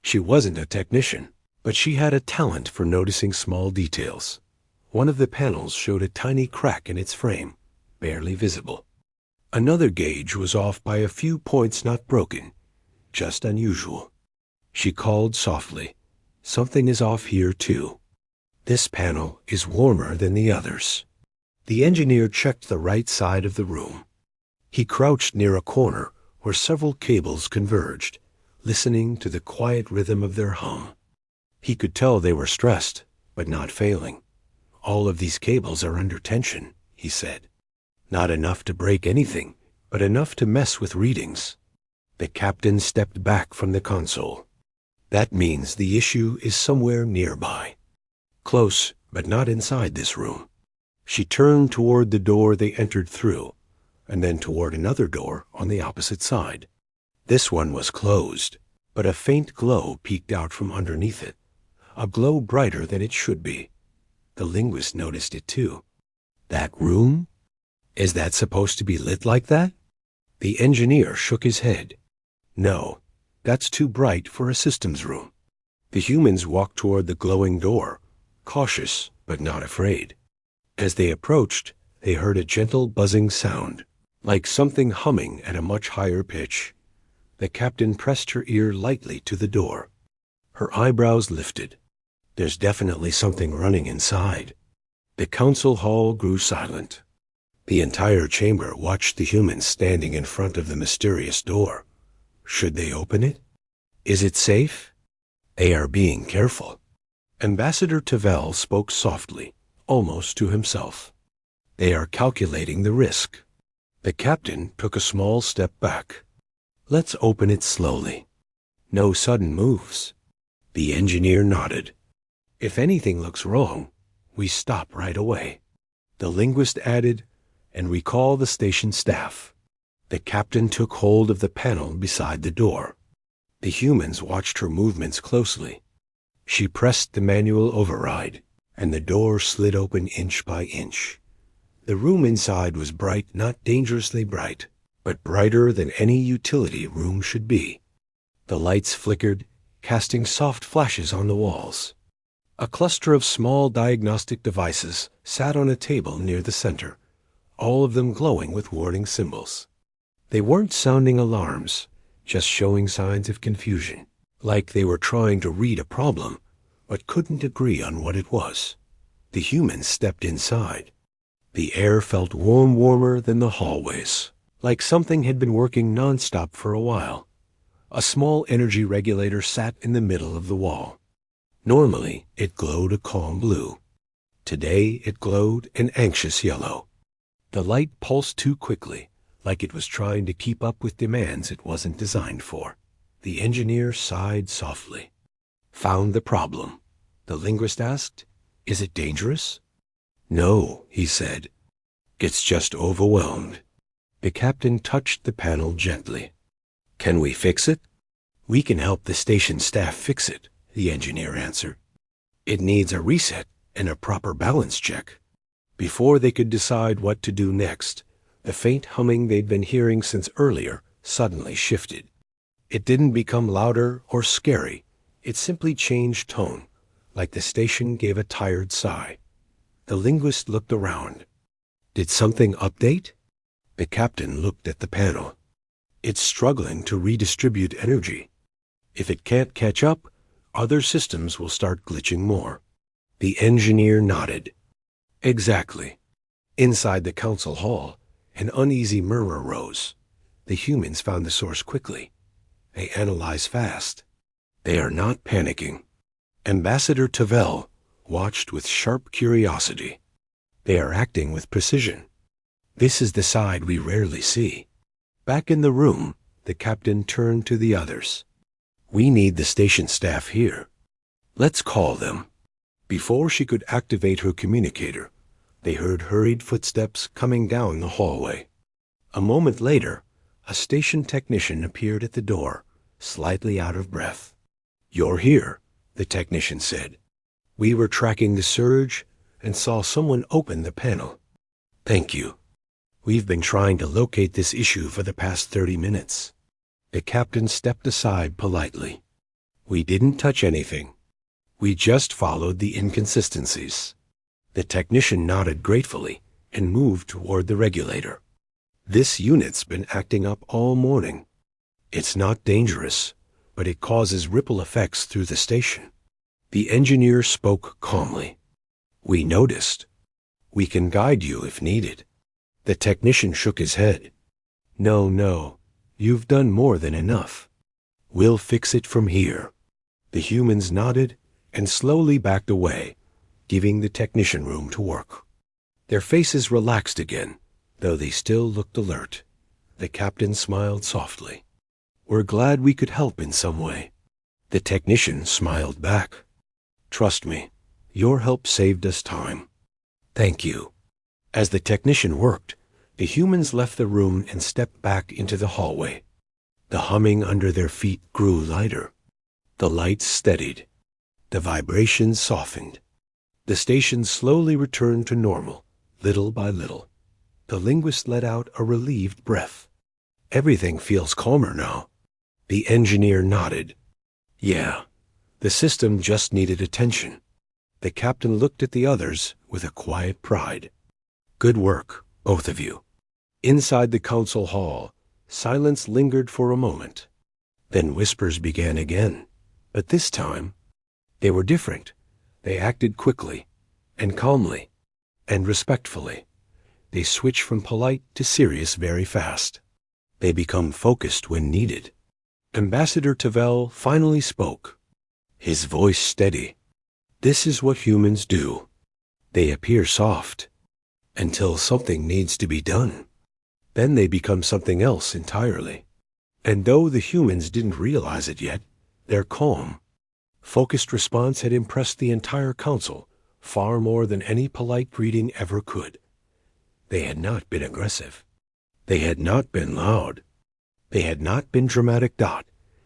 She wasn't a technician, but she had a talent for noticing small details. One of the panels showed a tiny crack in its frame, barely visible. Another gauge was off by a few points, not broken, just unusual. She called softly, "Something is off here too. This panel is warmer than the others." The engineer checked the right side of the room. He crouched near a corner where several cables converged, listening to the quiet rhythm of their hum. He could tell they were stressed, but not failing. "All of these cables are under tension," he said. "Not enough to break anything, but enough to mess with readings." The captain stepped back from the console. "That means the issue is somewhere nearby. Close, but not inside this room." She turned toward the door they entered through, and then toward another door on the opposite side. This one was closed, but a faint glow peeked out from underneath it, a glow brighter than it should be. The linguist noticed it too. "That room? Is that supposed to be lit like that?" The engineer shook his head. No, that's too bright for a systems room. The humans walked toward the glowing door, cautious but not afraid. As they approached, they heard a gentle buzzing sound, like something humming at a much higher pitch. The captain pressed her ear lightly to the door. Her eyebrows lifted. There's definitely something running inside. The council hall grew silent. The entire chamber watched the humans standing in front of the mysterious door. Should they open it? Is it safe? They are being careful. Ambassador Tavel spoke softly, almost to himself. They are calculating the risk. The captain took a small step back. Let's open it slowly. No sudden moves. The engineer nodded. If anything looks wrong, we stop right away. The linguist added, and we call the station staff. The captain took hold of the panel beside the door. The humans watched her movements closely. She pressed the manual override, and the door slid open inch by inch. The room inside was bright, not dangerously bright, but brighter than any utility room should be. The lights flickered, casting soft flashes on the walls. A cluster of small diagnostic devices sat on a table near the center, all of them glowing with warning symbols. They weren't sounding alarms, just showing signs of confusion, like they were trying to read a problem, but couldn't agree on what it was. The humans stepped inside. The air felt warmer than the hallways, like something had been working nonstop for a while. A small energy regulator sat in the middle of the wall. Normally, it glowed a calm blue. Today, it glowed an anxious yellow. The light pulsed too quickly, like it was trying to keep up with demands it wasn't designed for. The engineer sighed softly. Found the problem? The linguist asked. Is it dangerous? No, he said. It's just overwhelmed. The captain touched the panel gently. Can we fix it? We can help the station staff fix it, the engineer answered. It needs a reset and a proper balance check. Before they could decide what to do next, the faint humming they'd been hearing since earlier suddenly shifted. It didn't become louder or scary. It simply changed tone, like the station gave a tired sigh. The linguist looked around. Did something update? The captain looked at the panel. It's struggling to redistribute energy. If it can't catch up, other systems will start glitching more. The engineer nodded. Exactly. Inside the council hall, an uneasy murmur rose. The humans found the source quickly. They analyzed fast. They are not panicking. Ambassador Tavel watched with sharp curiosity. They are acting with precision. This is the side we rarely see. Back in the room, the captain turned to the others. We need the station staff here. Let's call them. Before she could activate her communicator, they heard hurried footsteps coming down the hallway. A moment later, a station technician appeared at the door, slightly out of breath. You're here, the technician said. We were tracking the surge and saw someone open the panel. Thank you. We've been trying to locate this issue for the past 30 minutes. The captain stepped aside politely. We didn't touch anything. We just followed the inconsistencies. The technician nodded gratefully and moved toward the regulator. This unit's been acting up all morning. It's not dangerous, but it causes ripple effects through the station. The engineer spoke calmly. We noticed. We can guide you if needed. The technician shook his head. No, you've done more than enough. We'll fix it from here. The humans nodded and slowly backed away, giving the technician room to work. Their faces relaxed again, though they still looked alert. The captain smiled softly. We're glad we could help in some way. The technician smiled back. Trust me, your help saved us time. Thank you. As the technician worked, the humans left the room and stepped back into the hallway. The humming under their feet grew lighter. The lights steadied. The vibrations softened. The station slowly returned to normal, little by little. The linguist let out a relieved breath. Everything feels calmer now. The engineer nodded. Yeah, the system just needed attention. The captain looked at the others with a quiet pride. Good work, both of you. Inside the council hall, silence lingered for a moment. Then whispers began again, but this time they were different. They acted quickly and calmly and respectfully. They switched from polite to serious very fast. They become focused when needed. Ambassador Tavel finally spoke, his voice steady. This is what humans do. They appear soft until something needs to be done. Then they become something else entirely. And though the humans didn't realize it yet, their calm, focused response had impressed the entire council far more than any polite greeting ever could. They had not been aggressive. They had not been loud. They had not been dramatic.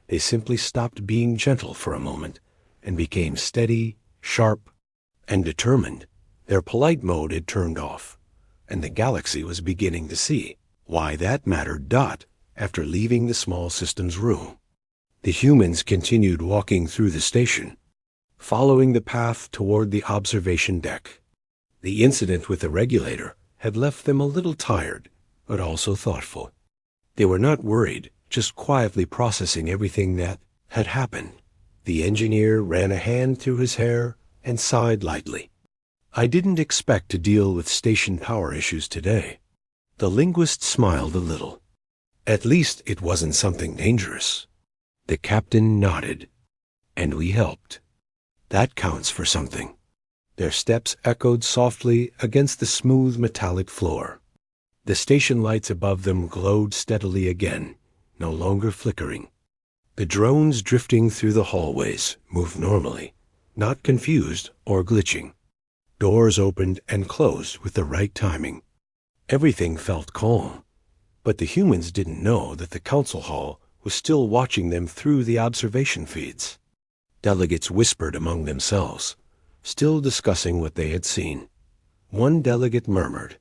They simply stopped being gentle for a moment and became steady, sharp, and determined. Their polite mode had turned off, and the galaxy was beginning to see why that mattered. After leaving the small system's room, the humans continued walking through the station, following the path toward the observation deck. The incident with the regulator had left them a little tired, but also thoughtful. They were not worried, just quietly processing everything that had happened. The engineer ran a hand through his hair and sighed lightly. I didn't expect to deal with station power issues today. The linguist smiled a little. At least it wasn't something dangerous. The captain nodded, and we helped. That counts for something. Their steps echoed softly against the smooth metallic floor. The station lights above them glowed steadily again, no longer flickering. The drones drifting through the hallways moved normally, not confused or glitching. Doors opened and closed with the right timing. Everything felt calm, but the humans didn't know that the council hall was still watching them through the observation feeds. Delegates whispered among themselves, still discussing what they had seen. One delegate murmured.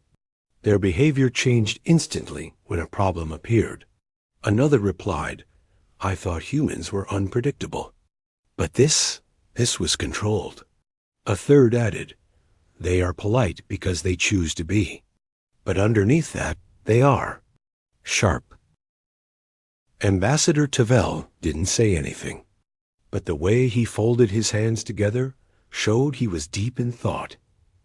Their behavior changed instantly when a problem appeared. Another replied, I thought humans were unpredictable. But this was controlled. A third added, they are polite because they choose to be. But underneath that, they are sharp. Ambassador Tavel didn't say anything, but the way he folded his hands together showed he was deep in thought.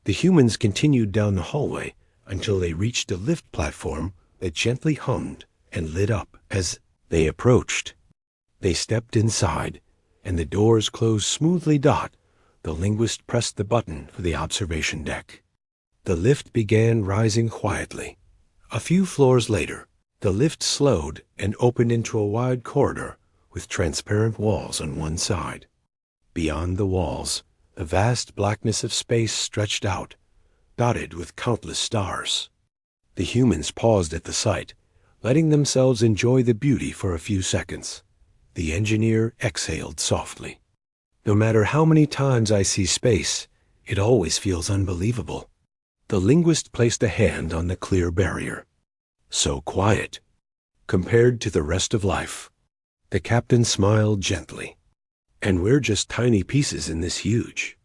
The humans continued down the hallway until they reached a lift platform that gently hummed and lit up as they approached. They stepped inside, and the doors closed smoothly. The linguist pressed the button for the observation deck. The lift began rising quietly. A few floors later, the lift slowed and opened into a wide corridor with transparent walls on one side. Beyond the walls, the vast blackness of space stretched out, dotted with countless stars. The humans paused at the sight, letting themselves enjoy the beauty for a few seconds. The engineer exhaled softly. No matter how many times I see space, it always feels unbelievable. The linguist placed a hand on the clear barrier. So quiet, compared to the rest of life. The captain smiled gently. And we're just tiny pieces in this huge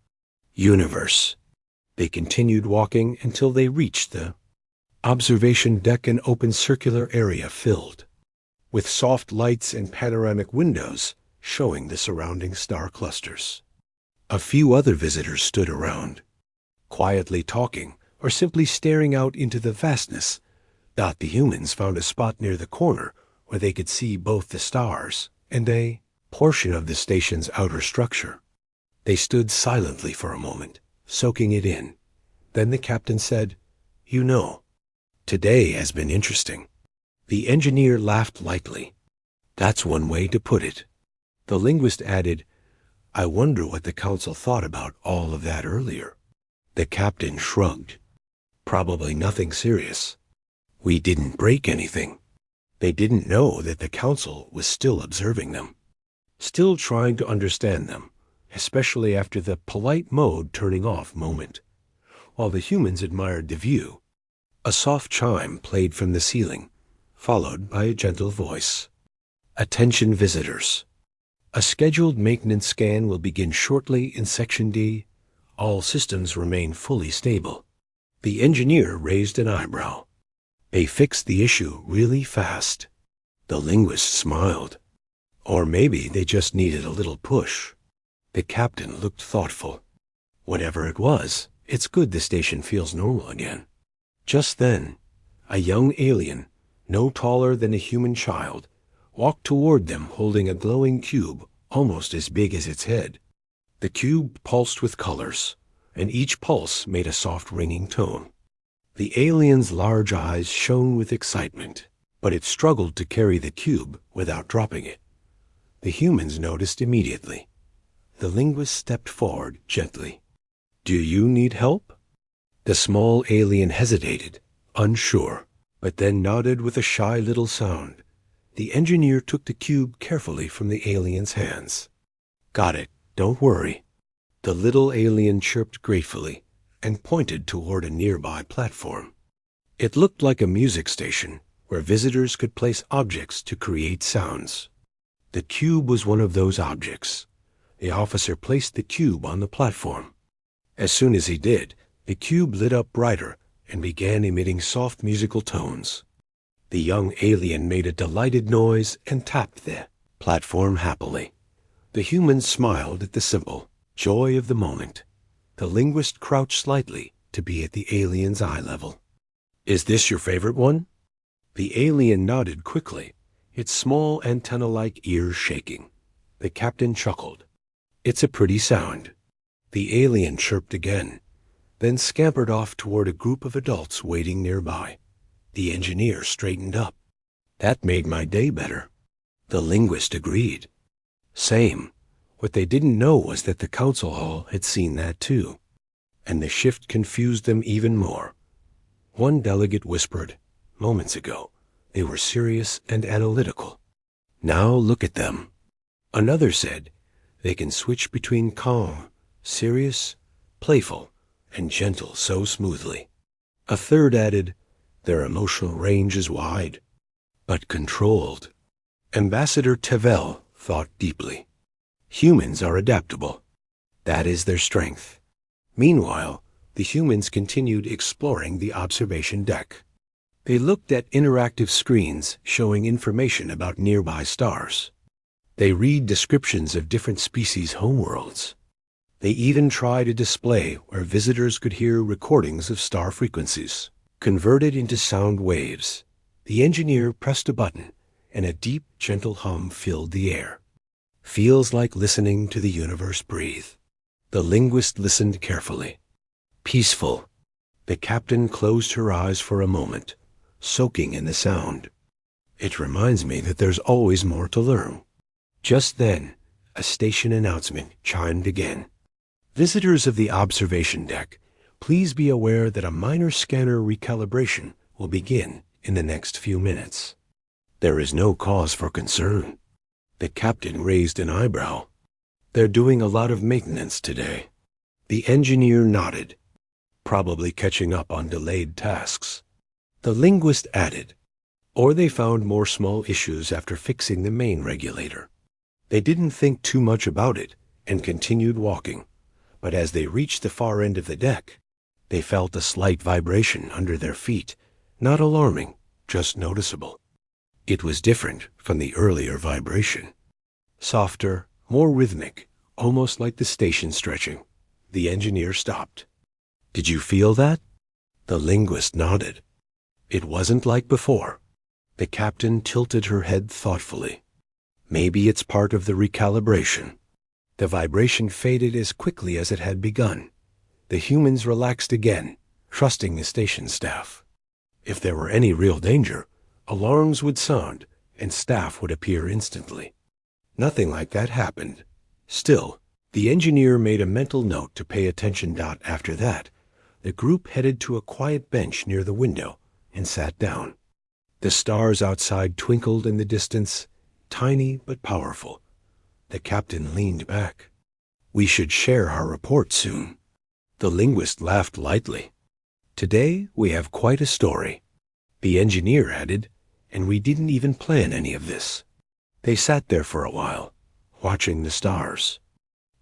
universe. They continued walking until they reached the observation deck, an open circular area filled with soft lights and panoramic windows showing the surrounding star clusters. A few other visitors stood around, quietly talking or simply staring out into the vastness. The humans found a spot near the corner where they could see both the stars and a portion of the station's outer structure. They stood silently for a moment, soaking it in. Then the captain said, You know, today has been interesting. The engineer laughed lightly. That's one way to put it. The linguist added, I wonder what the council thought about all of that earlier. The captain shrugged. Probably nothing serious. We didn't break anything. They didn't know that the council was still observing them, still trying to understand them, especially after the polite mode turning off moment. While the humans admired the view, a soft chime played from the ceiling, followed by a gentle voice. Attention visitors. A scheduled maintenance scan will begin shortly in Section D. All systems remain fully stable. The engineer raised an eyebrow. They fixed the issue really fast. The linguist smiled. Or maybe they just needed a little push. The captain looked thoughtful. Whatever it was, it's good the station feels normal again. Just then, a young alien, no taller than a human child, walked toward them holding a glowing cube almost as big as its head. The cube pulsed with colors, and each pulse made a soft ringing tone. The alien's large eyes shone with excitement, but it struggled to carry the cube without dropping it. The humans noticed immediately. The linguist stepped forward gently. "Do you need help?" The small alien hesitated, unsure, but then nodded with a shy little sound. The engineer took the cube carefully from the alien's hands. "Got it. Don't worry." The little alien chirped gratefully and pointed toward a nearby platform. It looked like a music station where visitors could place objects to create sounds. The cube was one of those objects. The officer placed the cube on the platform. As soon as he did, the cube lit up brighter and began emitting soft musical tones. The young alien made a delighted noise and tapped the platform happily. The humans smiled at the simple joy of the moment. The linguist crouched slightly to be at the alien's eye level. "Is this your favorite one?" The alien nodded quickly, its small antenna-like ears shaking. The captain chuckled. "It's a pretty sound." The alien chirped again, then scampered off toward a group of adults waiting nearby. The engineer straightened up. "That made my day better." The linguist agreed. "Same." What they didn't know was that the council hall had seen that too, and the shift confused them even more. One delegate whispered, "Moments ago, they were serious and analytical. Now look at them." Another said, "They can switch between calm, serious, playful, and gentle so smoothly." A third added, "Their emotional range is wide, but controlled." Ambassador Tevel thought deeply. Humans are adaptable. That is their strength. Meanwhile, the humans continued exploring the observation deck. They looked at interactive screens showing information about nearby stars. They read descriptions of different species' homeworlds. They even tried a display where visitors could hear recordings of star frequencies, converted into sound waves. The engineer pressed a button, and a deep, gentle hum filled the air. "Feels like listening to the universe breathe." The linguist listened carefully. "Peaceful." The captain closed her eyes for a moment, soaking in the sound. "It reminds me that there's always more to learn." Just then, a station announcement chimed again. "Visitors of the observation deck, please be aware that a minor scanner recalibration will begin in the next few minutes." There is no cause for concern. The captain raised an eyebrow. "They're doing a lot of maintenance today." The engineer nodded, probably catching up on delayed tasks. The linguist added, "Or they found more small issues after fixing the main regulator." They didn't think too much about it and continued walking, but as they reached the far end of the deck, they felt a slight vibration under their feet, not alarming, just noticeable. It was different from the earlier vibration. Softer, more rhythmic, almost like the station stretching. The engineer stopped. "Did you feel that?" The linguist nodded. "It wasn't like before." The captain tilted her head thoughtfully. "Maybe it's part of the recalibration." The vibration faded as quickly as it had begun. The humans relaxed again, trusting the station staff. If there were any real danger, alarms would sound and staff would appear instantly. Nothing like that happened. Still, the engineer made a mental note to pay attention. After that, the group headed to a quiet bench near the window and sat down. The stars outside twinkled in the distance, tiny but powerful. The captain leaned back. "We should share our report soon." The linguist laughed lightly. "Today we have quite a story." The engineer added, "And we didn't even plan any of this." They sat there for a while, watching the stars.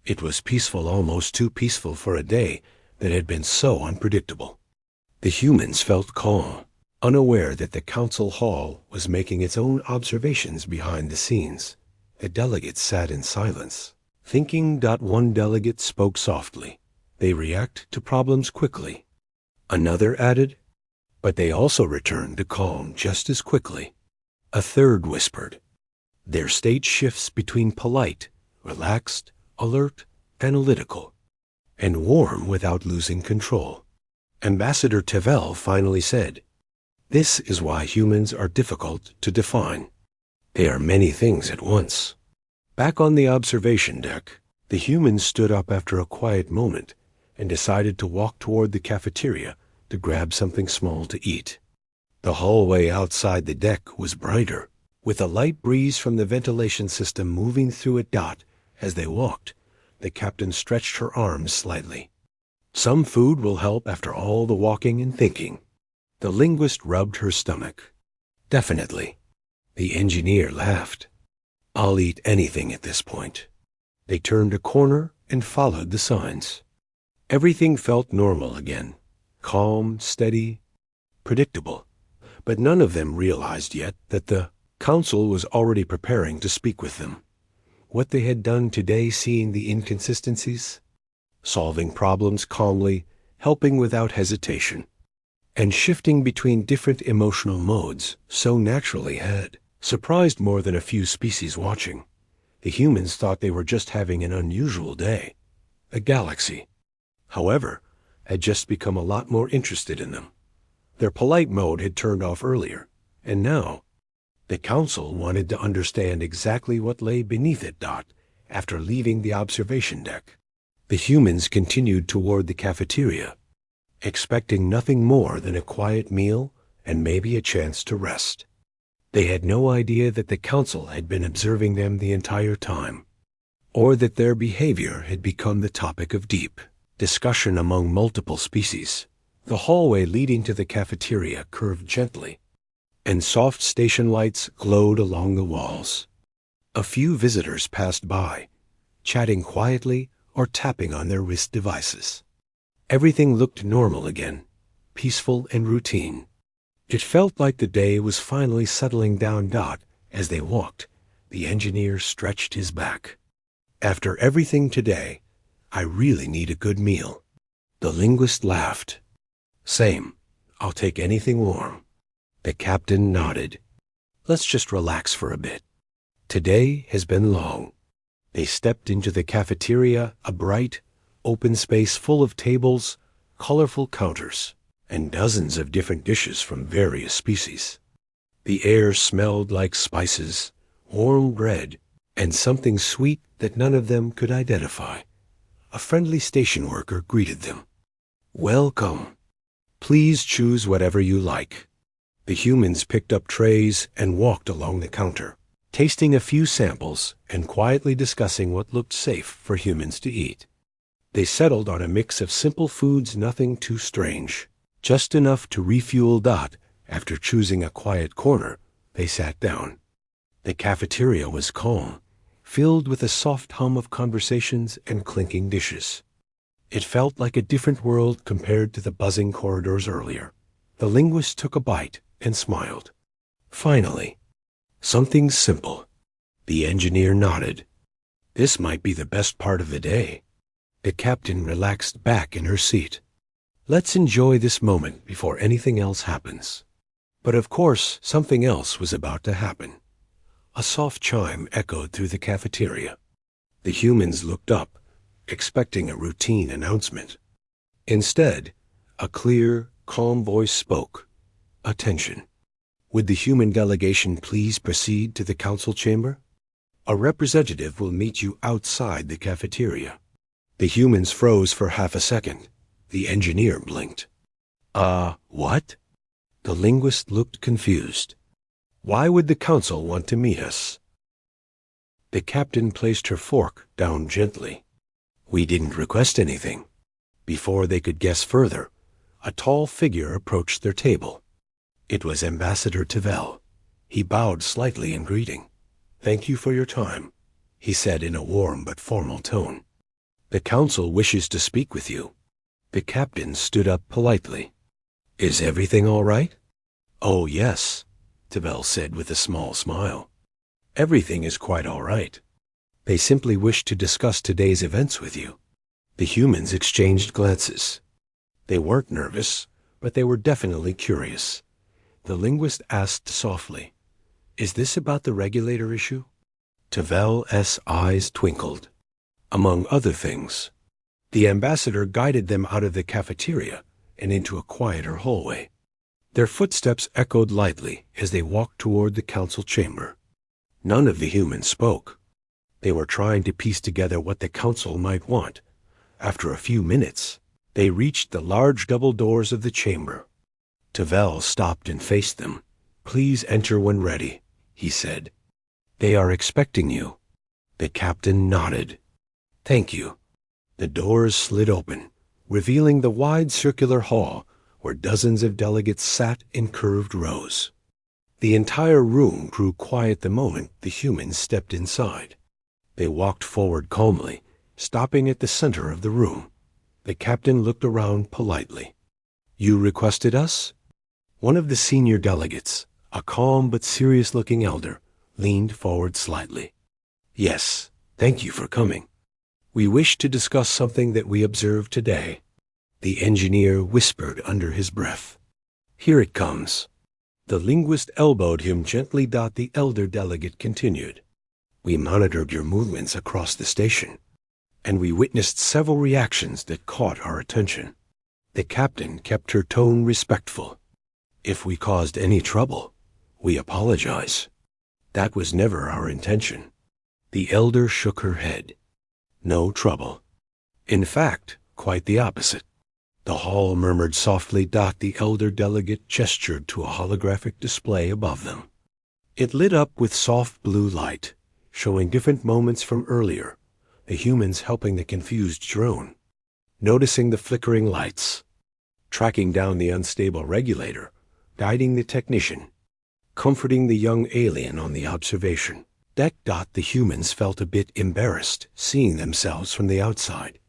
It was peaceful, almost too peaceful for a day that had been so unpredictable. The humans felt calm, unaware that the council hall was making its own observations behind the scenes. The delegates sat in silence, thinking. One delegate spoke softly. They react to problems quickly. Another added, but they also returned to calm just as quickly. A third whispered. Their state shifts between polite, relaxed, alert, analytical, and warm without losing control. Ambassador Tevel finally said, "This is why humans are difficult to define. They are many things at once." Back on the observation deck, the humans stood up after a quiet moment and decided to walk toward the cafeteria to grab something small to eat. The hallway outside the deck was brighter, with a light breeze from the ventilation system moving through it. As they walked, the captain stretched her arms slightly. "Some food will help after all the walking and thinking." The linguist rubbed her stomach. "Definitely." The engineer laughed. "I'll eat anything at this point." They turned a corner and followed the signs. Everything felt normal again, calm, steady, predictable. But none of them realized yet that the council was already preparing to speak with them. What they had done today, seeing the inconsistencies, solving problems calmly, helping without hesitation, and shifting between different emotional modes so naturally had surprised more than a few species watching. The humans thought they were just having an unusual day. The galaxy, however, had just become a lot more interested in them. Their polite mode had turned off earlier, and now the council wanted to understand exactly what lay beneath it. After leaving the observation deck, the humans continued toward the cafeteria, expecting nothing more than a quiet meal and maybe a chance to rest. They had no idea that the council had been observing them the entire time, or that their behavior had become the topic of deep discussion among multiple species. The hallway leading to the cafeteria curved gently, and soft station lights glowed along the walls. A few visitors passed by, chatting quietly or tapping on their wrist devices. Everything looked normal again, peaceful and routine. It felt like the day was finally settling down. As they walked, the engineer stretched his back. "After everything today, I really need a good meal." The linguist laughed. "Same. I'll take anything warm." The captain nodded. "Let's just relax for a bit. Today has been long." They stepped into the cafeteria, a bright, open space full of tables, colorful counters, and dozens of different dishes from various species. The air smelled like spices, warm bread, and something sweet that none of them could identify. A friendly station worker greeted them. "Welcome. Please choose whatever you like." The humans picked up trays and walked along the counter, tasting a few samples and quietly discussing what looked safe for humans to eat. They settled on a mix of simple foods, nothing too strange, just enough to refuel. After choosing a quiet corner, they sat down. The cafeteria was calm, filled with a soft hum of conversations and clinking dishes. It felt like a different world compared to the buzzing corridors earlier. The linguist took a bite and smiled. "Finally, something simple." The engineer nodded. "This might be the best part of the day." The captain relaxed back in her seat. "Let's enjoy this moment before anything else happens." But of course, something else was about to happen. A soft chime echoed through the cafeteria. The humans looked up, expecting a routine announcement. Instead, a clear, calm voice spoke. "Attention. Would the human delegation please proceed to the council chamber? A representative will meet you outside the cafeteria." The humans froze for half a second. The engineer blinked. What?" The linguist looked confused. "Why would the council want to meet us?" The captain placed her fork down gently. "We didn't request anything." Before they could guess further, a tall figure approached their table. It was Ambassador Tevel. He bowed slightly in greeting. Thank you for your time, he said in a warm but formal tone. The council wishes to speak with you. The captain stood up politely. Is everything all right? Oh, yes, Tavel said with a small smile. Everything is quite all right. They simply wish to discuss today's events with you. The humans exchanged glances. They weren't nervous, but they were definitely curious. The linguist asked softly, Is this about the regulator issue? Tavel's eyes twinkled. Among other things, the ambassador guided them out of the cafeteria and into a quieter hallway. Their footsteps echoed lightly as they walked toward the council chamber. None of the humans spoke. They were trying to piece together what the council might want. After a few minutes, they reached the large double doors of the chamber. Tavel stopped and faced them. Please enter when ready, he said. They are expecting you. The captain nodded. Thank you. The doors slid open, revealing the wide circular hall where dozens of delegates sat in curved rows. The entire room grew quiet the moment the humans stepped inside. They walked forward calmly, stopping at the center of the room. The captain looked around politely. You requested us? One of the senior delegates, a calm but serious-looking elder, leaned forward slightly. Yes, thank you for coming. We wish to discuss something that we observed today. The engineer whispered under his breath. Here it comes. The linguist elbowed him gently. The elder delegate continued. We monitored your movements across the station, and we witnessed several reactions that caught our attention. The captain kept her tone respectful. If we caused any trouble, we apologize. That was never our intention. The elder shook her head. No trouble. In fact, quite the opposite. The hall murmured softly. The elder delegate gestured to a holographic display above them. It lit up with soft blue light, showing different moments from earlier, the humans helping the confused drone, noticing the flickering lights, tracking down the unstable regulator, guiding the technician, comforting the young alien on the observation deck. The humans felt a bit embarrassed seeing themselves from the outside.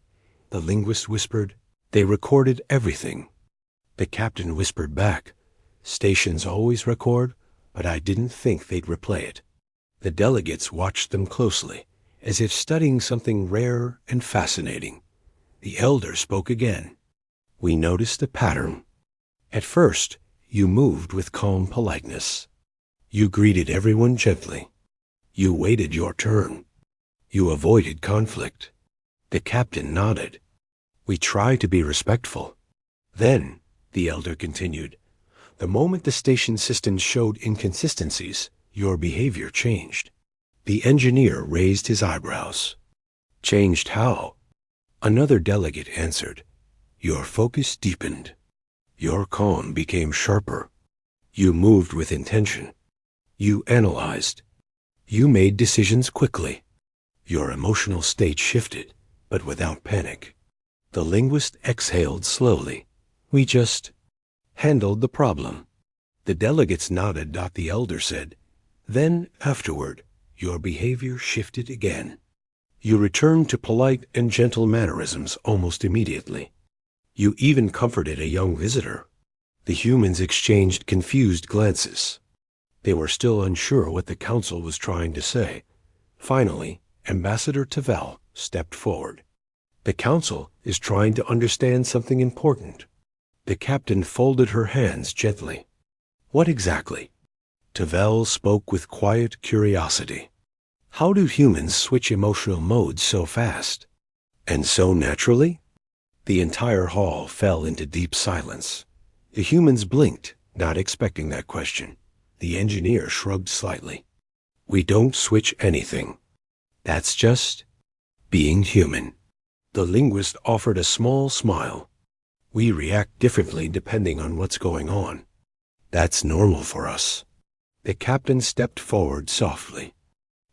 The linguist whispered, They recorded everything. The captain whispered back, Stations always record, but I didn't think they'd replay it. The delegates watched them closely, as if studying something rare and fascinating. The elder spoke again. We noticed a pattern. At first, you moved with calm politeness. You greeted everyone gently. You waited your turn. You avoided conflict. The captain nodded. We try to be respectful. Then, the elder continued, the moment the station system showed inconsistencies, your behavior changed. The engineer raised his eyebrows. Changed how? Another delegate answered. Your focus deepened. Your calm became sharper. You moved with intention. You analyzed. You made decisions quickly. Your emotional state shifted, but without panic. The linguist exhaled slowly. We just handled the problem. The delegates nodded. The elder said, Then, afterward, your behavior shifted again. You returned to polite and gentle mannerisms almost immediately. You even comforted a young visitor. The humans exchanged confused glances. They were still unsure what the council was trying to say. Finally, Ambassador Tavel stepped forward. The council is trying to understand something important. The captain folded her hands gently. What exactly? Tavel spoke with quiet curiosity. How do humans switch emotional modes so fast? And so naturally? The entire hall fell into deep silence. The humans blinked, not expecting that question. The engineer shrugged slightly. We don't switch anything. That's just being human. The linguist offered a small smile. We react differently depending on what's going on. That's normal for us. The captain stepped forward softly.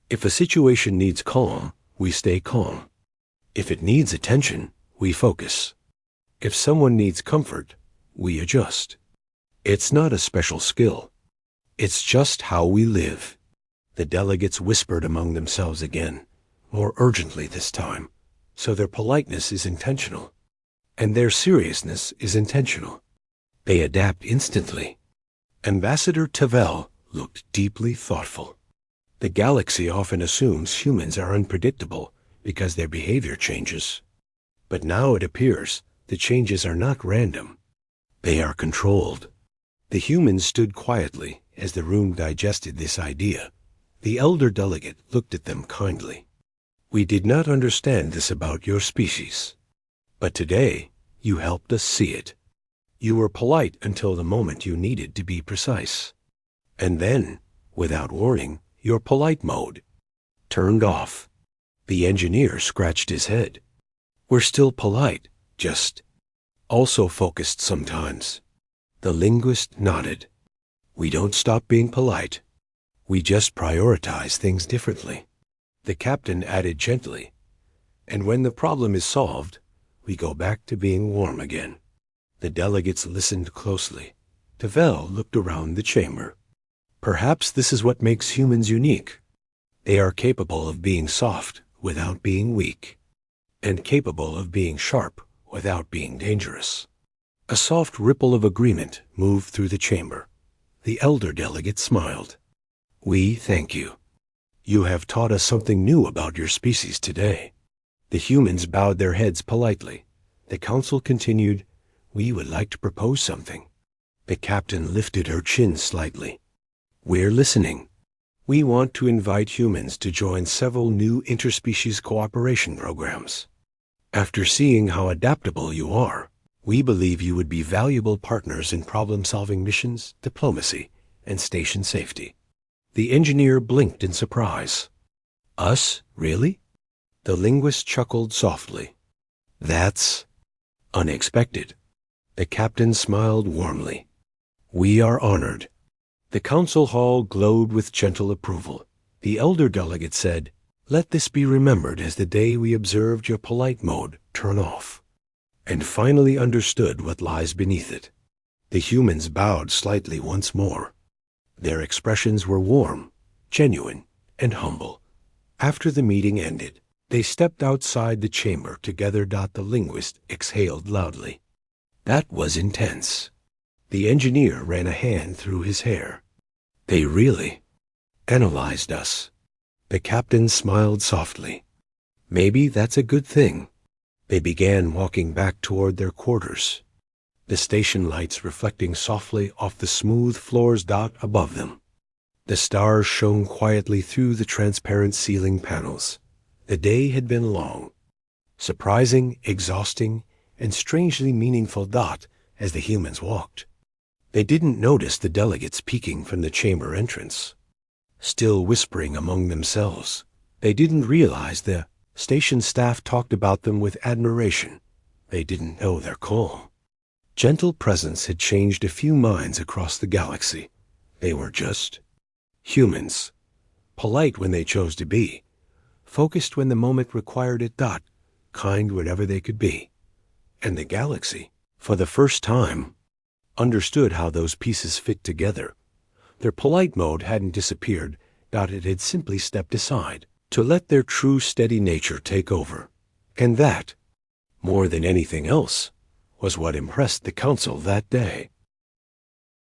If a situation needs calm, we stay calm. If it needs attention, we focus. If someone needs comfort, we adjust. It's not a special skill. It's just how we live. The delegates whispered among themselves again, more urgently this time, so their politeness is intentional, and their seriousness is intentional. They adapt instantly. Ambassador Tavel looked deeply thoughtful. The galaxy often assumes humans are unpredictable because their behavior changes. But now it appears the changes are not random. They are controlled. The humans stood quietly as the room digested this idea. The elder delegate looked at them kindly. We did not understand this about your species, but today you helped us see it. You were polite until the moment you needed to be precise. And then, without warning, your polite mode turned off. The engineer scratched his head. We're still polite, just also focused sometimes. The linguist nodded. We don't stop being polite. We just prioritize things differently. The captain added gently, and when the problem is solved, we go back to being warm again. The delegates listened closely. Tavel looked around the chamber. Perhaps this is what makes humans unique. They are capable of being soft without being weak, and capable of being sharp without being dangerous. A soft ripple of agreement moved through the chamber. The elder delegate smiled. We thank you. You have taught us something new about your species today. The humans bowed their heads politely. The council continued, we would like to propose something. The captain lifted her chin slightly. We're listening. We want to invite humans to join several new interspecies cooperation programs. After seeing how adaptable you are, we believe you would be valuable partners in problem-solving missions, diplomacy, and station safety. The engineer blinked in surprise. Us, really? The linguist chuckled softly. That's unexpected. The captain smiled warmly. We are honored. The council hall glowed with gentle approval. The elder delegate said, let this be remembered as the day we observed your polite mode turn off, and finally understood what lies beneath it. The humans bowed slightly once more. Their expressions were warm, genuine, and humble. After the meeting ended, they stepped outside the chamber together. The linguist exhaled loudly. That was intense. The engineer ran a hand through his hair. They really analyzed us. The captain smiled softly. Maybe that's a good thing. They began walking back toward their quarters, the station lights reflecting softly off the smooth floors above them. The stars shone quietly through the transparent ceiling panels. The day had been long, surprising, exhausting, and strangely meaningful. As the humans walked, they didn't notice the delegates peeking from the chamber entrance, still whispering among themselves. They didn't realize the station staff talked about them with admiration. They didn't know their call. Gentle presence had changed a few minds across the galaxy. They were just humans, polite when they chose to be, focused when the moment required it. Kind whenever they could be. And the galaxy, for the first time, understood how those pieces fit together. Their polite mode hadn't disappeared. It had simply stepped aside to let their true steady nature take over. And that, more than anything else, was what impressed the council that day.